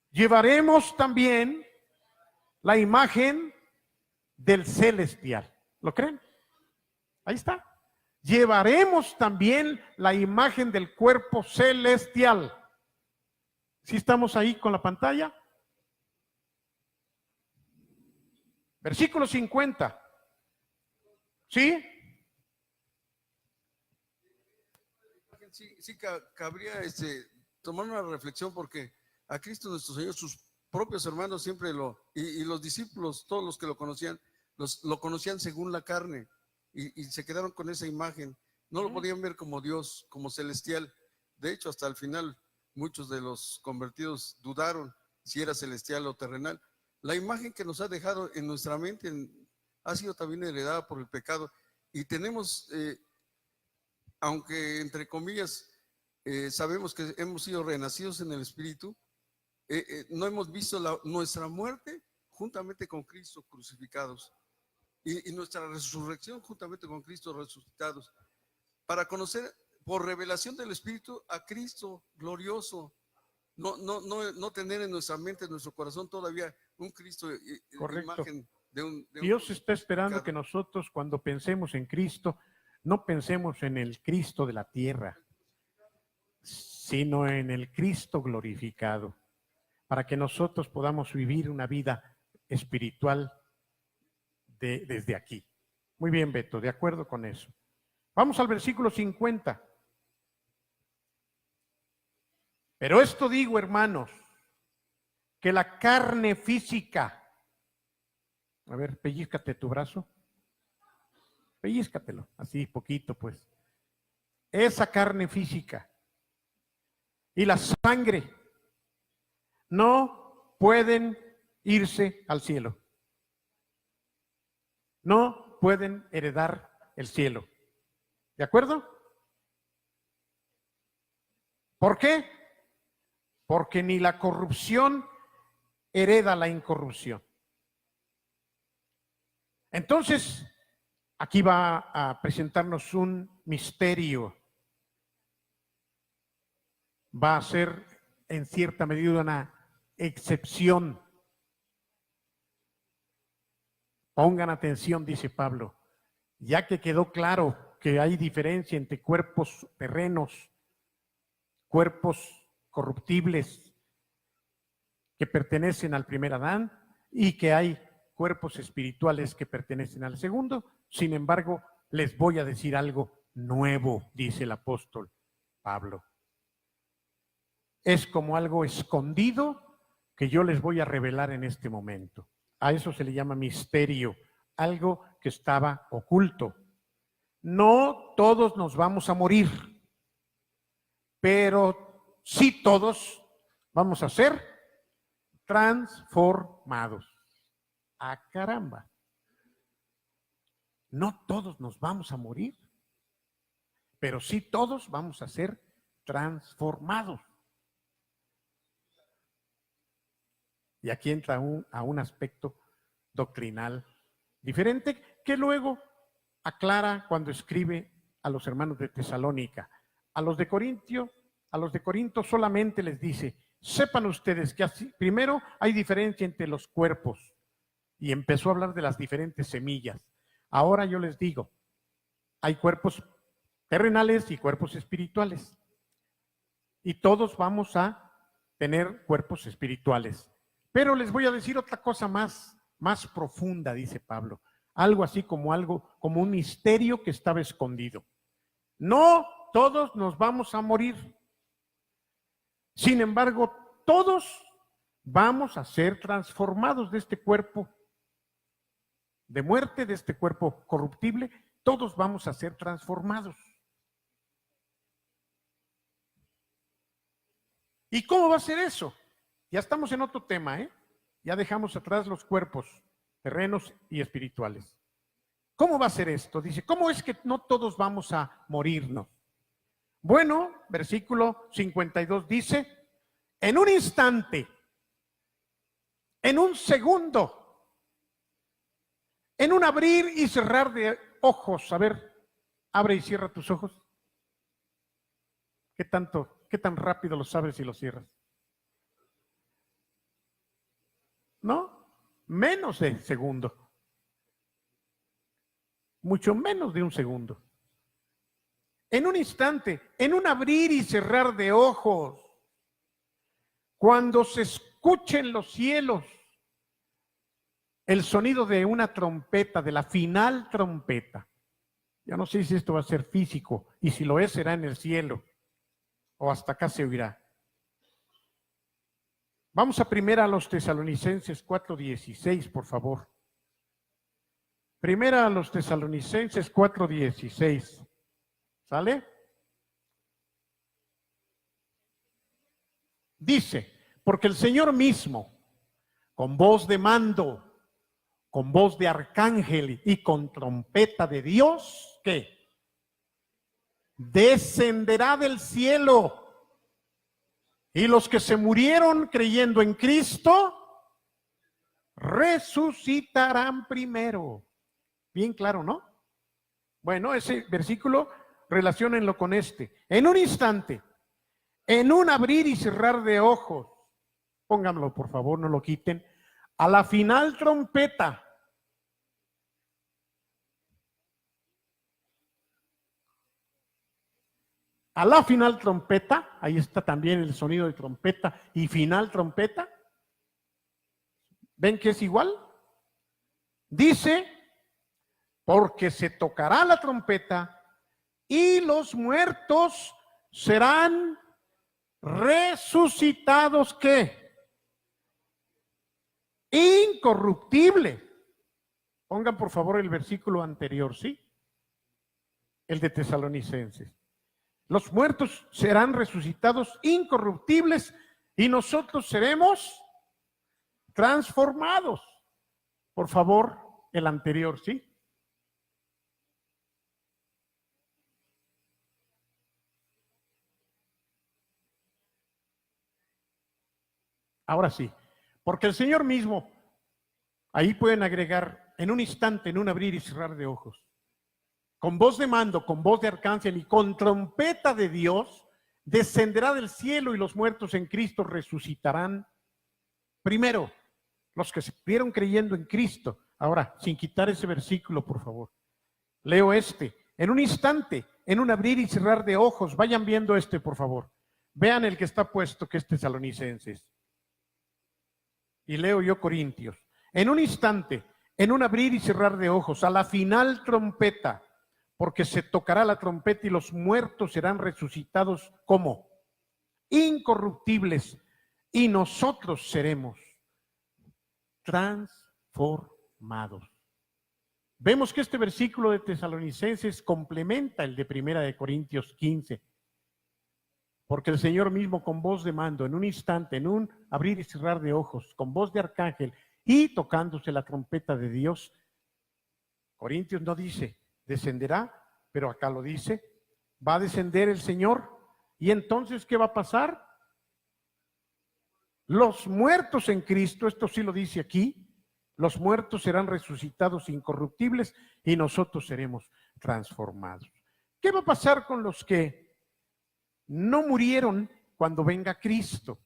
Speaker 1: llevaremos también la imagen del celestial. ¿Lo creen? Ahí está. Llevaremos también la imagen del cuerpo celestial. ¿Sí estamos ahí con la pantalla? Versículo 50. ¿Sí?
Speaker 2: Sí, cabría tomar una reflexión, porque a Cristo nuestro Señor, sus propios hermanos siempre y los discípulos, todos los que lo conocían, lo conocían según la carne y se quedaron con esa imagen. No lo podían ver como Dios, como celestial. De hecho, hasta el final, muchos de los convertidos dudaron si era celestial o terrenal. La imagen que nos ha dejado en nuestra mente ha sido también heredada por el pecado, y tenemos, aunque entre comillas, sabemos que hemos sido renacidos en el Espíritu, no hemos visto nuestra muerte juntamente con Cristo crucificados y nuestra resurrección juntamente con Cristo resucitados, para conocer por revelación del Espíritu a Cristo glorioso. No tener en nuestra mente, en nuestro corazón todavía un Cristo, imagen de un
Speaker 1: Dios está esperando que nosotros, cuando pensemos en Cristo, no pensemos en el Cristo de la tierra, sino en el Cristo glorificado, para que nosotros podamos vivir una vida espiritual desde aquí. Muy bien, Beto, de acuerdo con eso. Vamos al versículo 50. Pero esto digo, hermanos, que la carne física, a ver, pellízcate tu brazo, pellízcatelo, así poquito pues, esa carne física y la sangre no pueden irse al cielo, no pueden heredar el cielo, ¿de acuerdo? ¿Por qué? Porque ni la corrupción hereda la incorrupción. Entonces, aquí va a presentarnos un misterio. Va a ser en cierta medida una excepción. Pongan atención, dice Pablo, ya que quedó claro que hay diferencia entre cuerpos terrenos, cuerpos corruptibles que pertenecen al primer Adán y que hay cuerpos espirituales que pertenecen al segundo. Sin embargo, les voy a decir algo nuevo, dice el apóstol Pablo. es como algo escondido que yo les voy a revelar en este momento. A eso se le llama misterio, algo que estaba oculto. No todos nos vamos a morir, pero sí todos vamos a ser transformados. ¡Ah, caramba! No todos nos vamos a morir, pero sí todos vamos a ser transformados. Y aquí entra a un aspecto doctrinal diferente que luego aclara cuando escribe a los hermanos de Tesalónica. A los de Corinto solamente les dice, sepan ustedes que primero hay diferencia entre los cuerpos, y empezó a hablar de las diferentes semillas. Ahora yo les digo, hay cuerpos terrenales y cuerpos espirituales, y todos vamos a tener cuerpos espirituales. Pero les voy a decir otra cosa más profunda, dice Pablo. Algo así como un misterio que estaba escondido. No todos nos vamos a morir. Sin embargo, todos vamos a ser transformados de este cuerpo de muerte, de este cuerpo corruptible. Todos vamos a ser transformados. ¿Y cómo va a ser eso? Ya estamos en otro tema, ¿eh? Ya dejamos atrás los cuerpos terrenos y espirituales. ¿Cómo va a ser esto? Dice, ¿cómo es que no todos vamos a morirnos? Bueno, versículo 52 dice, en un instante, en un segundo, en un abrir y cerrar de ojos. A ver, abre y cierra tus ojos. ¿Qué tan rápido los abres y los cierras? ¿No? Menos de segundo. Mucho menos de un segundo. En un instante, en un abrir y cerrar de ojos, cuando se escuchen los cielos el sonido de una trompeta, de la final trompeta. Ya no sé si esto va a ser físico, y si lo es, será en el cielo, o hasta acá se oirá. Vamos a primera a los Tesalonicenses 4:16, por favor. Primera a los Tesalonicenses 4:16. ¿Sale? Dice, porque el Señor mismo, con voz de mando, con voz de arcángel y con trompeta de Dios, ¿qué? Descenderá del cielo. Y los que se murieron creyendo en Cristo, resucitarán primero. Bien claro, ¿no? Bueno, ese versículo, relaciónenlo con este. En un instante, en un abrir y cerrar de ojos, pónganlo por favor, no lo quiten, a la final trompeta. A la final trompeta, ahí está también el sonido de trompeta y final trompeta. ¿Ven que es igual? Dice, porque se tocará la trompeta y los muertos serán resucitados, ¿qué? Incorruptible. Pongan por favor el versículo anterior, ¿sí? El de Tesalonicenses. Los muertos serán resucitados incorruptibles y nosotros seremos transformados. Por favor, el anterior, ¿sí? Ahora sí, porque el Señor mismo, ahí pueden agregar en un instante, en un abrir y cerrar de ojos, con voz de mando, con voz de arcángel y con trompeta de Dios, descenderá del cielo y los muertos en Cristo resucitarán. Primero, los que se vieron creyendo en Cristo. Ahora, sin quitar ese versículo, por favor. Leo este. En un instante, en un abrir y cerrar de ojos, vayan viendo este, por favor. Vean el que está puesto, que es Tesalonicenses. Y leo yo Corintios. En un instante, en un abrir y cerrar de ojos, a la final trompeta, porque se tocará la trompeta y los muertos serán resucitados, ¿cómo? incorruptibles, y nosotros seremos transformados. Vemos que este versículo de Tesalonicenses complementa el de Primera de Corintios 15, porque el Señor mismo con voz de mando, en un instante, en un abrir y cerrar de ojos, con voz de arcángel y tocándose la trompeta de Dios, Corintios no dice descenderá, pero acá lo dice, va a descender el Señor, y entonces ¿qué va a pasar? Los muertos en Cristo, esto sí lo dice aquí, los muertos serán resucitados incorruptibles y nosotros seremos transformados. ¿Qué va a pasar con los que no murieron cuando venga Cristo?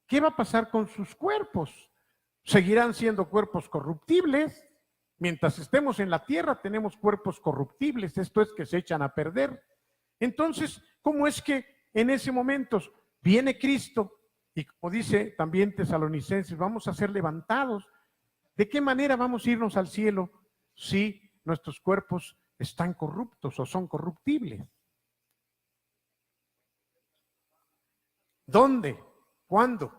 Speaker 1: ¿Qué va a pasar con sus cuerpos? ¿Seguirán siendo cuerpos corruptibles? Mientras estemos en la tierra tenemos cuerpos corruptibles, esto es que se echan a perder. Entonces, ¿cómo es que en ese momento viene Cristo? Y como dice también Tesalonicenses, vamos a ser levantados. ¿De qué manera vamos a irnos al cielo si nuestros cuerpos están corruptos o son corruptibles? ¿Dónde? ¿Cuándo?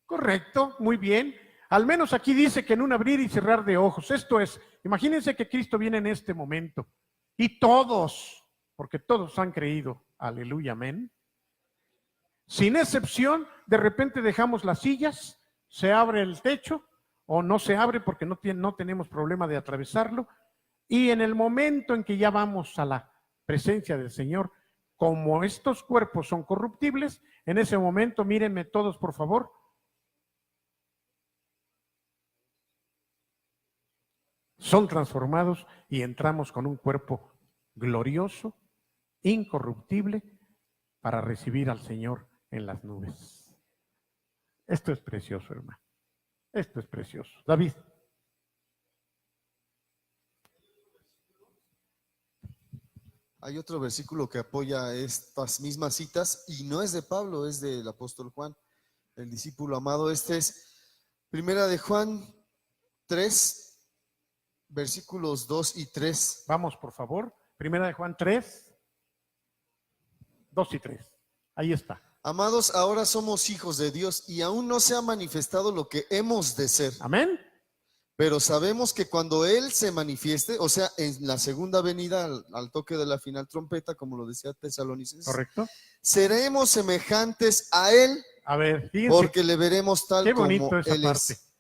Speaker 1: Correcto, muy bien. Al menos aquí dice que en un abrir y cerrar de ojos. Esto es, imagínense que Cristo viene en este momento y todos, porque todos han creído, aleluya, amén. Sin excepción, de repente dejamos las sillas, se abre el techo o no se abre porque no tenemos problema de atravesarlo, y en el momento en que ya vamos a la presencia del Señor, como estos cuerpos son corruptibles, en ese momento, mírenme todos por favor, son transformados y entramos con un cuerpo glorioso, incorruptible, para recibir al Señor en las nubes. Esto es precioso, hermano. Esto es precioso. David.
Speaker 6: Hay otro versículo que apoya estas mismas citas y no es de Pablo, es del apóstol Juan, el discípulo amado. Este es Primera de Juan 3, versículos 2 y 3.
Speaker 1: Vamos, por favor. Primera de Juan 3, 2 y 3. Ahí está.
Speaker 6: Amados, ahora somos hijos de Dios y aún no se ha manifestado lo que hemos de ser.
Speaker 1: Amén.
Speaker 6: Pero sabemos que cuando Él se manifieste, o sea, en la segunda venida, al toque de la final trompeta, como lo decía Tesalonicenses,
Speaker 1: Correcto.
Speaker 6: seremos semejantes a Él,
Speaker 1: A ver, fíjense.
Speaker 6: porque le veremos tal
Speaker 1: Qué
Speaker 6: como
Speaker 1: bonito esa
Speaker 6: Él
Speaker 1: parte.
Speaker 6: es.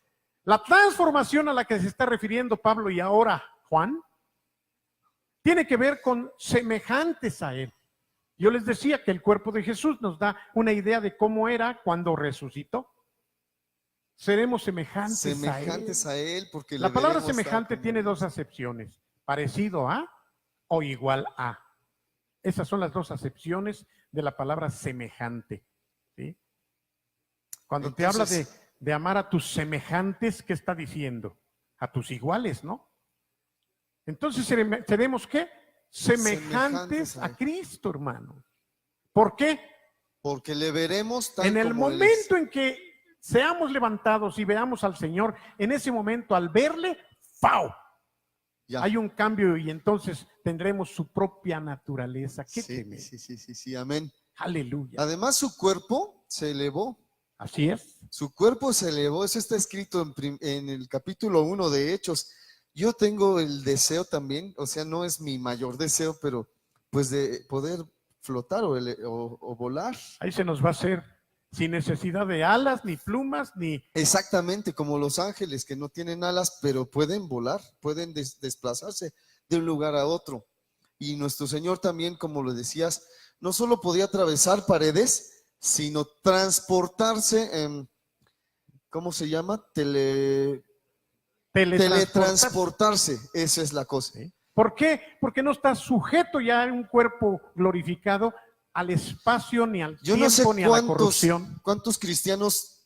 Speaker 1: La transformación a la que se está refiriendo Pablo y ahora Juan tiene que ver con semejantes a Él. Yo les decía que el cuerpo de Jesús nos da una idea de cómo era cuando resucitó. Seremos semejantes a Él.
Speaker 6: Porque
Speaker 1: La
Speaker 6: le
Speaker 1: palabra
Speaker 6: veremos tal
Speaker 1: semejante
Speaker 6: como
Speaker 1: tiene
Speaker 6: Él
Speaker 1: dos
Speaker 6: es.
Speaker 1: acepciones, parecido a o igual a. Esas son las dos acepciones de la palabra semejante. ¿Sí? Cuando te habla
Speaker 6: Entonces,
Speaker 1: de amar a tus semejantes, ¿qué está diciendo? A tus iguales, ¿no? Entonces seremos ¿qué? Semejantes a Cristo, hermano. ¿Por qué?
Speaker 6: Porque le veremos tal
Speaker 1: En el
Speaker 6: como Él es.
Speaker 1: momento en que seamos levantados y veamos al Señor, en ese momento al verle, ¡fau!
Speaker 6: Ya.
Speaker 1: Hay un cambio y entonces tendremos su propia naturaleza. ¡Qué
Speaker 6: Sí,
Speaker 1: tremendo!
Speaker 6: sí, amén.
Speaker 1: Aleluya.
Speaker 6: Además, su cuerpo se elevó.
Speaker 1: Así es.
Speaker 6: Su cuerpo se elevó. Eso está escrito en el capítulo 1 de Hechos. Yo tengo el deseo también, o sea, no es mi mayor deseo, pero pues de poder flotar o volar.
Speaker 1: Ahí se nos va a hacer sin necesidad de alas, ni plumas, ni...
Speaker 6: Exactamente, como los ángeles que no tienen alas, pero pueden volar, pueden desplazarse de un lugar a otro. Y nuestro Señor también, como lo decías, no solo podía atravesar paredes, sino transportarse en, ¿cómo se llama? Teletransportarse, esa es la cosa.
Speaker 1: ¿Sí? ¿Por qué? Porque no está sujeto ya en un cuerpo glorificado al espacio, ni al
Speaker 6: Yo
Speaker 1: tiempo,
Speaker 6: no sé
Speaker 1: ni a la corrupción.
Speaker 6: cuántos cristianos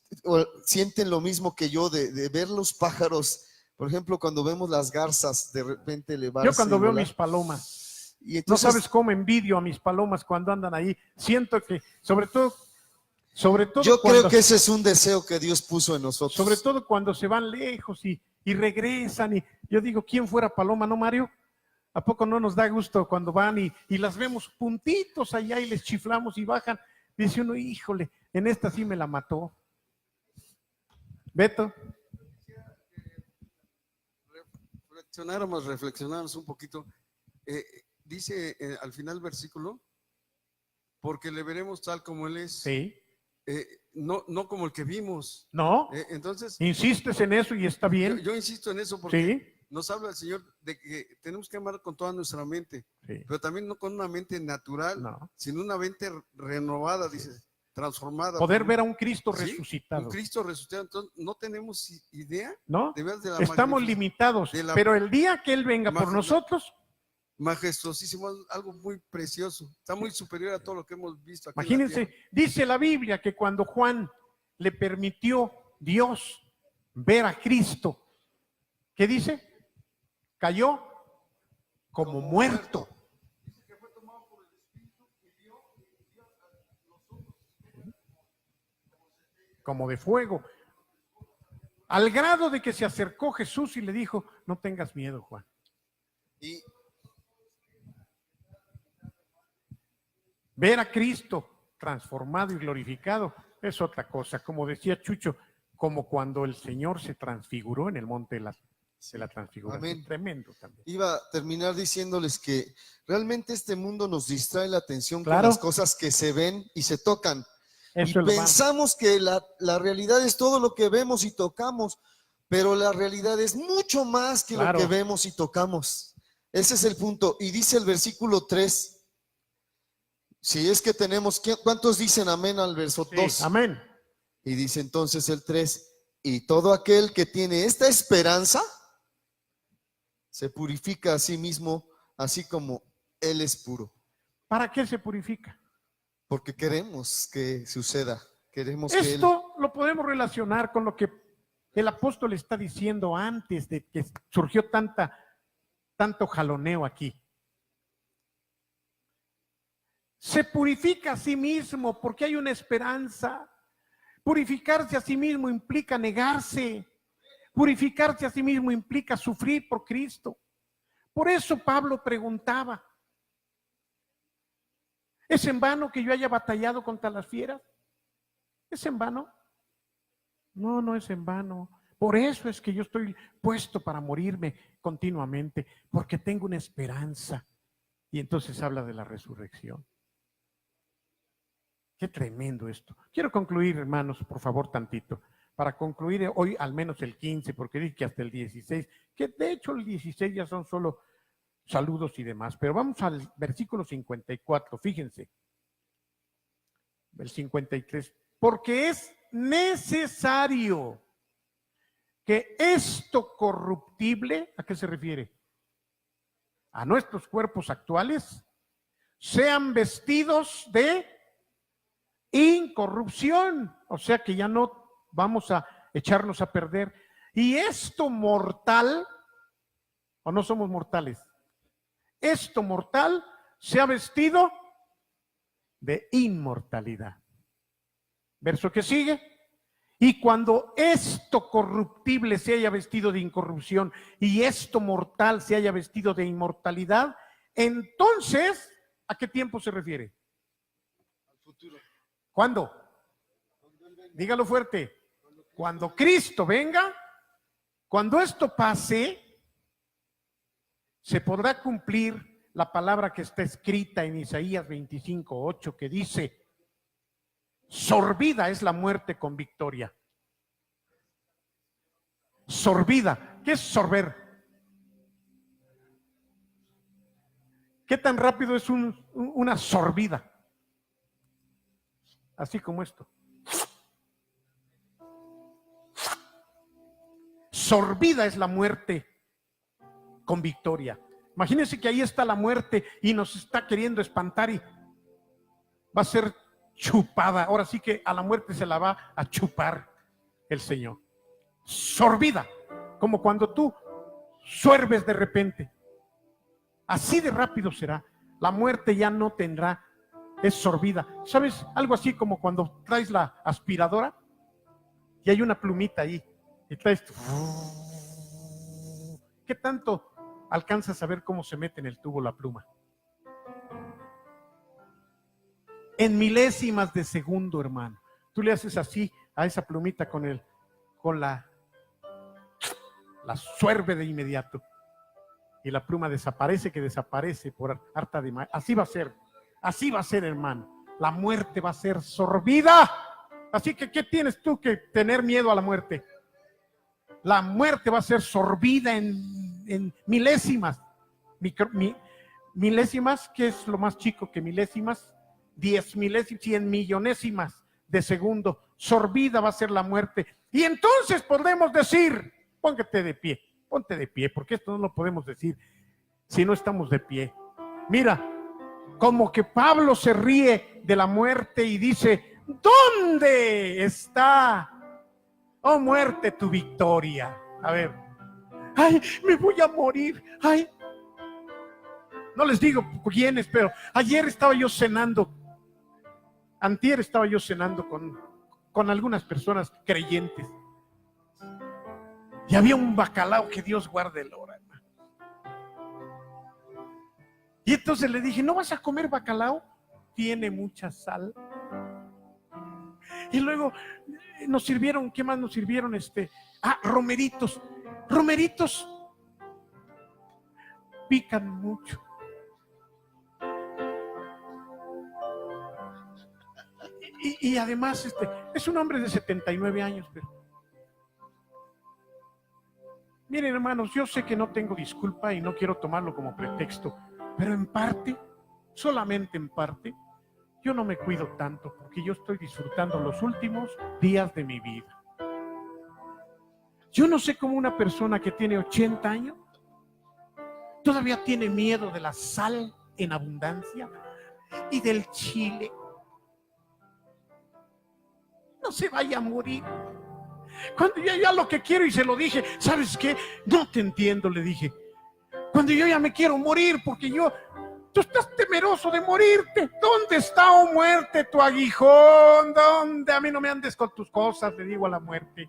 Speaker 6: sienten lo mismo que yo de ver los pájaros. Por ejemplo, cuando vemos las garzas de repente elevarse.
Speaker 1: Yo cuando
Speaker 6: y
Speaker 1: veo
Speaker 6: volar.
Speaker 1: mis palomas,
Speaker 6: Y
Speaker 1: no
Speaker 6: entonces,
Speaker 1: sabes cómo envidio a mis palomas cuando andan ahí. Siento que, sobre todo
Speaker 6: yo
Speaker 1: cuando,
Speaker 6: creo que ese es un deseo que Dios puso en nosotros.
Speaker 1: sobre todo cuando se van lejos y regresan. Y yo digo, ¿quién fuera paloma, no, Mario? ¿A poco no nos da gusto cuando van y las vemos puntitos allá y les chiflamos y bajan? Dice uno, híjole, en esta sí me la mató. Beto.
Speaker 2: Reflexionáramos un poquito. Dice al final versículo, porque le veremos tal como Él es,
Speaker 1: Sí.
Speaker 2: no como el que vimos.
Speaker 1: ¿No?
Speaker 2: Entonces,
Speaker 1: ¿Insistes en eso y está bien?
Speaker 2: yo insisto en eso porque
Speaker 1: Sí.
Speaker 2: nos habla el Señor de que tenemos que amar con toda nuestra mente,
Speaker 1: Sí.
Speaker 2: pero también no con una mente natural,
Speaker 1: No.
Speaker 2: sino una mente renovada, dice, transformada.
Speaker 1: Poder
Speaker 2: por
Speaker 1: ver a un Cristo
Speaker 2: Sí,
Speaker 1: resucitado.
Speaker 2: un Cristo resucitado. Entonces, no tenemos idea
Speaker 1: ¿No?
Speaker 2: de ver de la
Speaker 1: Estamos limitados,
Speaker 2: de la
Speaker 1: pero el día que Él venga por
Speaker 2: magna-
Speaker 1: nosotros,
Speaker 2: majestuosísimo, algo muy precioso. Está muy superior a todo lo que hemos visto aquí en la
Speaker 1: imagínense,
Speaker 2: tierra.
Speaker 1: dice la Biblia que cuando Juan le permitió Dios ver a Cristo, ¿qué dice? Cayó como muerto. Como de fuego. Al grado de que se acercó Jesús y le dijo, no tengas miedo, Juan.
Speaker 2: Y
Speaker 1: Ver a Cristo transformado y glorificado es otra cosa. Como decía Chucho, como cuando el Señor se transfiguró en el monte de la transfiguración.
Speaker 6: Amén.
Speaker 1: Tremendo también.
Speaker 6: Iba a terminar diciéndoles que realmente este mundo nos distrae la atención
Speaker 1: Claro.
Speaker 6: con las cosas que se ven y se tocan.
Speaker 1: Eso
Speaker 6: Y
Speaker 1: es lo más.
Speaker 6: pensamos que la realidad es todo lo que vemos y tocamos, pero la realidad es mucho más que
Speaker 1: Claro.
Speaker 6: lo que vemos y tocamos. Ese es el punto. Y dice el versículo 3, si es que tenemos, ¿cuántos dicen amén al verso
Speaker 1: Sí,
Speaker 6: 2?
Speaker 1: amén.
Speaker 6: Y dice entonces el 3, y todo aquel que tiene esta esperanza se purifica a sí mismo, así como Él es puro.
Speaker 1: ¿Para qué se purifica?
Speaker 6: Porque queremos que suceda, queremos que Él...
Speaker 1: Esto lo podemos relacionar con lo que el apóstol está diciendo antes de que surgió tanto jaloneo aquí. Se purifica a sí mismo porque hay una esperanza. Purificarse a sí mismo implica negarse. Purificarse a sí mismo implica sufrir por Cristo. Por eso Pablo preguntaba, ¿es en vano que yo haya batallado contra las fieras? ¿Es en vano? No, no es en vano. Por eso es que yo estoy puesto para morirme continuamente, porque tengo una esperanza. Y entonces habla de la resurrección. Qué tremendo esto. Quiero concluir, hermanos, por favor, tantito. Para concluir hoy al menos el 15, porque dije que hasta el 16, que de hecho el 16 ya son solo saludos y demás. Pero vamos al versículo 54, fíjense. El 53. Porque es necesario que esto corruptible, ¿a qué se refiere? A nuestros cuerpos actuales, sean vestidos de incorrupción, o sea que ya no vamos a echarnos a perder. Y esto mortal, o no somos mortales, esto mortal se ha vestido de inmortalidad. Verso que sigue. Y cuando esto corruptible se haya vestido de incorrupción y esto mortal se haya vestido de inmortalidad, entonces, ¿a qué tiempo se refiere?
Speaker 2: al futuro.
Speaker 1: ¿Cuándo? Dígalo fuerte. Cuando Cristo venga, cuando esto pase, se podrá cumplir la palabra que está escrita en Isaías 25:8, que dice: sorbida es la muerte con victoria. Sorbida. ¿Qué es sorber? ¿Qué tan rápido es una sorbida? Así como esto. Sorbida es la muerte con victoria. Imagínense que ahí está la muerte y nos está queriendo espantar y va a ser chupada. Ahora sí que a la muerte se la va a chupar el Señor. Sorbida, como cuando tú suerves de repente. Así de rápido será. La muerte ya no tendrá, es sorbida. ¿Sabes? Algo así como cuando traes la aspiradora y hay una plumita ahí y traes. ¿Qué tanto alcanzas a ver cómo se mete en el tubo la pluma. En milésimas de segundo, hermano. Tú le haces así a esa plumita con la suerve de inmediato. Y la pluma desaparece, que desaparece por harta de mal. Así va a ser, hermano. La muerte va a ser sorbida. Así que, ¿qué tienes tú que tener miedo a la muerte? La muerte va a ser sorbida en milésimas. Milésimas, ¿qué es lo más chico que milésimas? 10 milésimas, 100 millonésimas de segundo. Sorbida va a ser la muerte. Y entonces podemos decir, ponte de pie, porque esto no lo podemos decir si no estamos de pie. Mira, como que Pablo se ríe de la muerte y dice, ¿dónde está, oh muerte, tu victoria? A ver, ay, me voy a morir, ay. No les digo quiénes, pero ayer estaba yo cenando, antier estaba yo cenando con algunas personas creyentes. Y había un bacalao, que Dios guarde el hora, hermano. Y entonces le dije, ¿no vas a comer bacalao? Tiene mucha sal. Y luego nos sirvieron, ¿qué más nos sirvieron? Romeritos. Romeritos pican mucho. Y además, es un hombre de 79 años, pero miren, hermanos, yo sé que no tengo disculpa y no quiero tomarlo como pretexto, pero en parte, solamente en parte, yo no me cuido tanto porque yo estoy disfrutando los últimos días de mi vida. Yo no sé cómo una persona que tiene 80 años todavía tiene miedo de la sal en abundancia y del chile. No se vaya a morir. Cuando yo ya lo que quiero, y se lo dije, ¿sabes qué? No te entiendo, le dije. Cuando yo ya me quiero morir, porque tú estás temeroso de morirte. ¿Dónde está, oh muerte, tu aguijón? ¿Dónde? A mí no me andes con tus cosas, le digo a la muerte.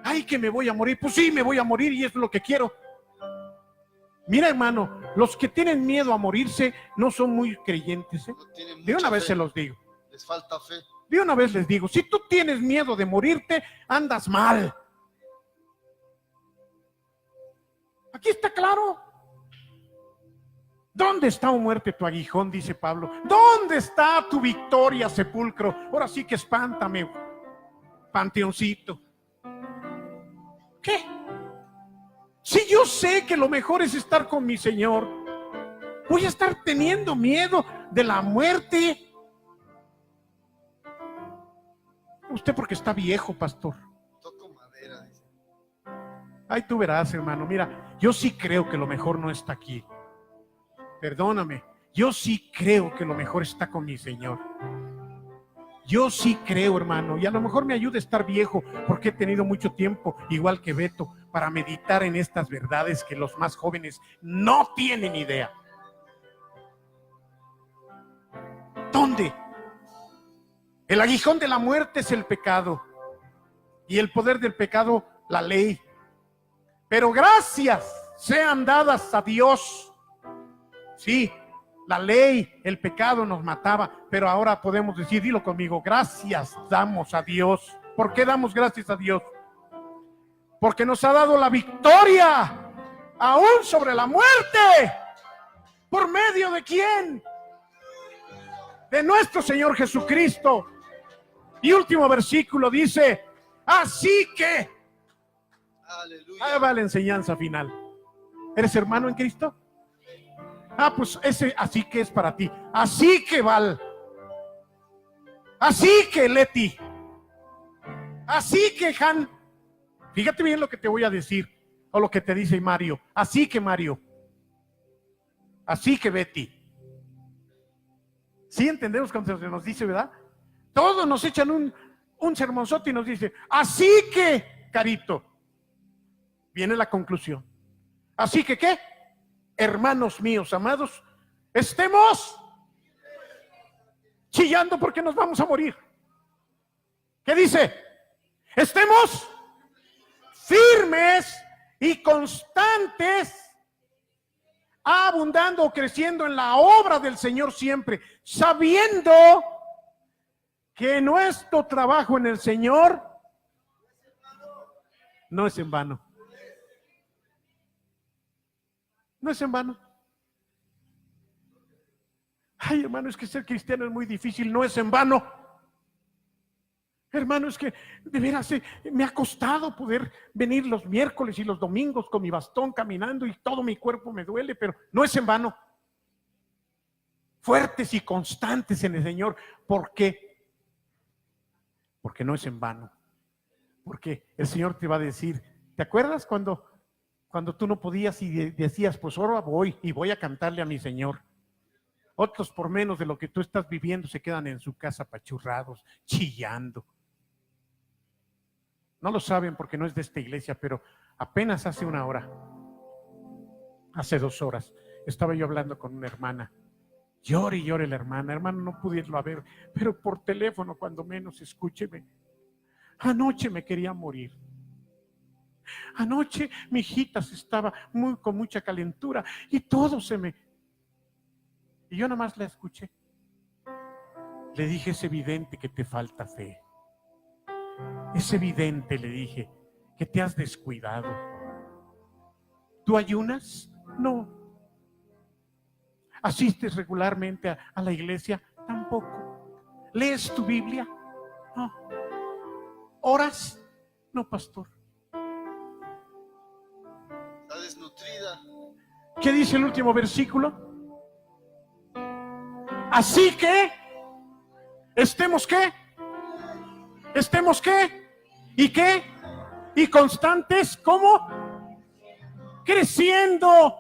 Speaker 1: Ay, que me voy a morir. Pues sí, me voy a morir y es lo que quiero. Mira, hermano, los que tienen miedo a morirse no son muy creyentes, ¿eh?
Speaker 6: No tienen
Speaker 1: De una
Speaker 6: mucha
Speaker 1: vez
Speaker 6: fe,
Speaker 1: se los digo.
Speaker 6: les falta fe.
Speaker 1: De una vez les digo, si tú tienes miedo de morirte, andas mal. Aquí está claro. ¿Dónde está, oh muerte, tu aguijón? Dice Pablo. ¿Dónde está tu victoria, sepulcro? Ahora sí que espántame, panteoncito. ¿Qué? Si yo sé que lo mejor es estar con mi Señor, voy a estar teniendo miedo de la muerte. Usted porque está viejo, pastor.
Speaker 6: Toco madera, dice.
Speaker 1: Ay, tú verás, hermano. Mira, yo sí creo que lo mejor no está aquí. Perdóname. Yo sí creo que lo mejor está con mi Señor. Yo sí creo, hermano. Y a lo mejor me ayuda a estar viejo, porque he tenido mucho tiempo, igual que Beto, para meditar en estas verdades que los más jóvenes no tienen idea. ¿Dónde? El aguijón de la muerte es el pecado y el poder del pecado, la ley. Pero gracias sean dadas a Dios. Sí, la ley, el pecado nos mataba, pero ahora podemos decir, dilo conmigo, gracias damos a Dios. ¿Por qué damos gracias a Dios? Porque nos ha dado la victoria aún sobre la muerte. ¿Por medio de quién? De nuestro Señor Jesucristo. Y último versículo dice, así que,
Speaker 6: Aleluya.
Speaker 1: va la enseñanza final. ¿Eres hermano en Cristo? Pues ese así que es para ti. Así que Val. Así que Leti. Así que Han. Fíjate bien lo que te voy a decir, o lo que te dice Mario. Así que Mario. Así que Betty. ¿Sí entendemos cuando se nos dice, verdad? Todos nos echan un sermonzote y nos dice, así que, Carito. Viene la conclusión. Así que, ¿qué? Hermanos míos, amados, estemos chillando porque nos vamos a morir. ¿Qué dice? Estemos firmes y constantes abundando o creciendo en la obra del Señor siempre, sabiendo que nuestro trabajo en el Señor no es en vano. No es en vano. Ay, hermano, es que ser cristiano es muy difícil. No es en vano. Hermano, es que de veras me ha costado poder venir los miércoles y los domingos con mi bastón caminando y todo mi cuerpo me duele, pero no es en vano. Fuertes y constantes en el Señor. ¿Por qué? Porque no es en vano. Porque el Señor te va a decir, ¿te acuerdas cuando tú no podías y decías, pues ahora voy y voy a cantarle a mi Señor? Otros por menos de lo que tú estás viviendo se quedan en su casa apachurrados, chillando. No lo saben porque no es de esta iglesia, pero apenas hace una hora, hace 2 horas, estaba yo hablando con una hermana. Llore y llore la hermana. Hermano, no pude irlo a ver, pero por teléfono, cuando menos, escúcheme. Anoche me quería morir. Anoche mi hijita estaba con mucha calentura y todo se me... Y yo nada más la escuché. Le dije, es evidente que te falta fe. Es evidente, le dije, que te has descuidado. ¿Tú ayunas? No. ¿Asistes regularmente a la iglesia? Tampoco. ¿Lees tu Biblia? No. ¿Oras? No, pastor.
Speaker 6: Está desnutrida.
Speaker 1: ¿Qué dice el último versículo? Así que, ¿estemos qué? ¿Estemos qué? ¿Y qué? ¿Y constantes? ¿Cómo? Creciendo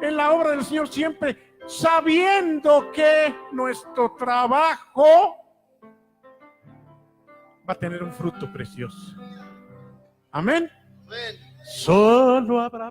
Speaker 1: en la obra del Señor siempre, sabiendo que nuestro trabajo va a tener un fruto precioso. Amén.
Speaker 6: Amén.
Speaker 1: Solo habrá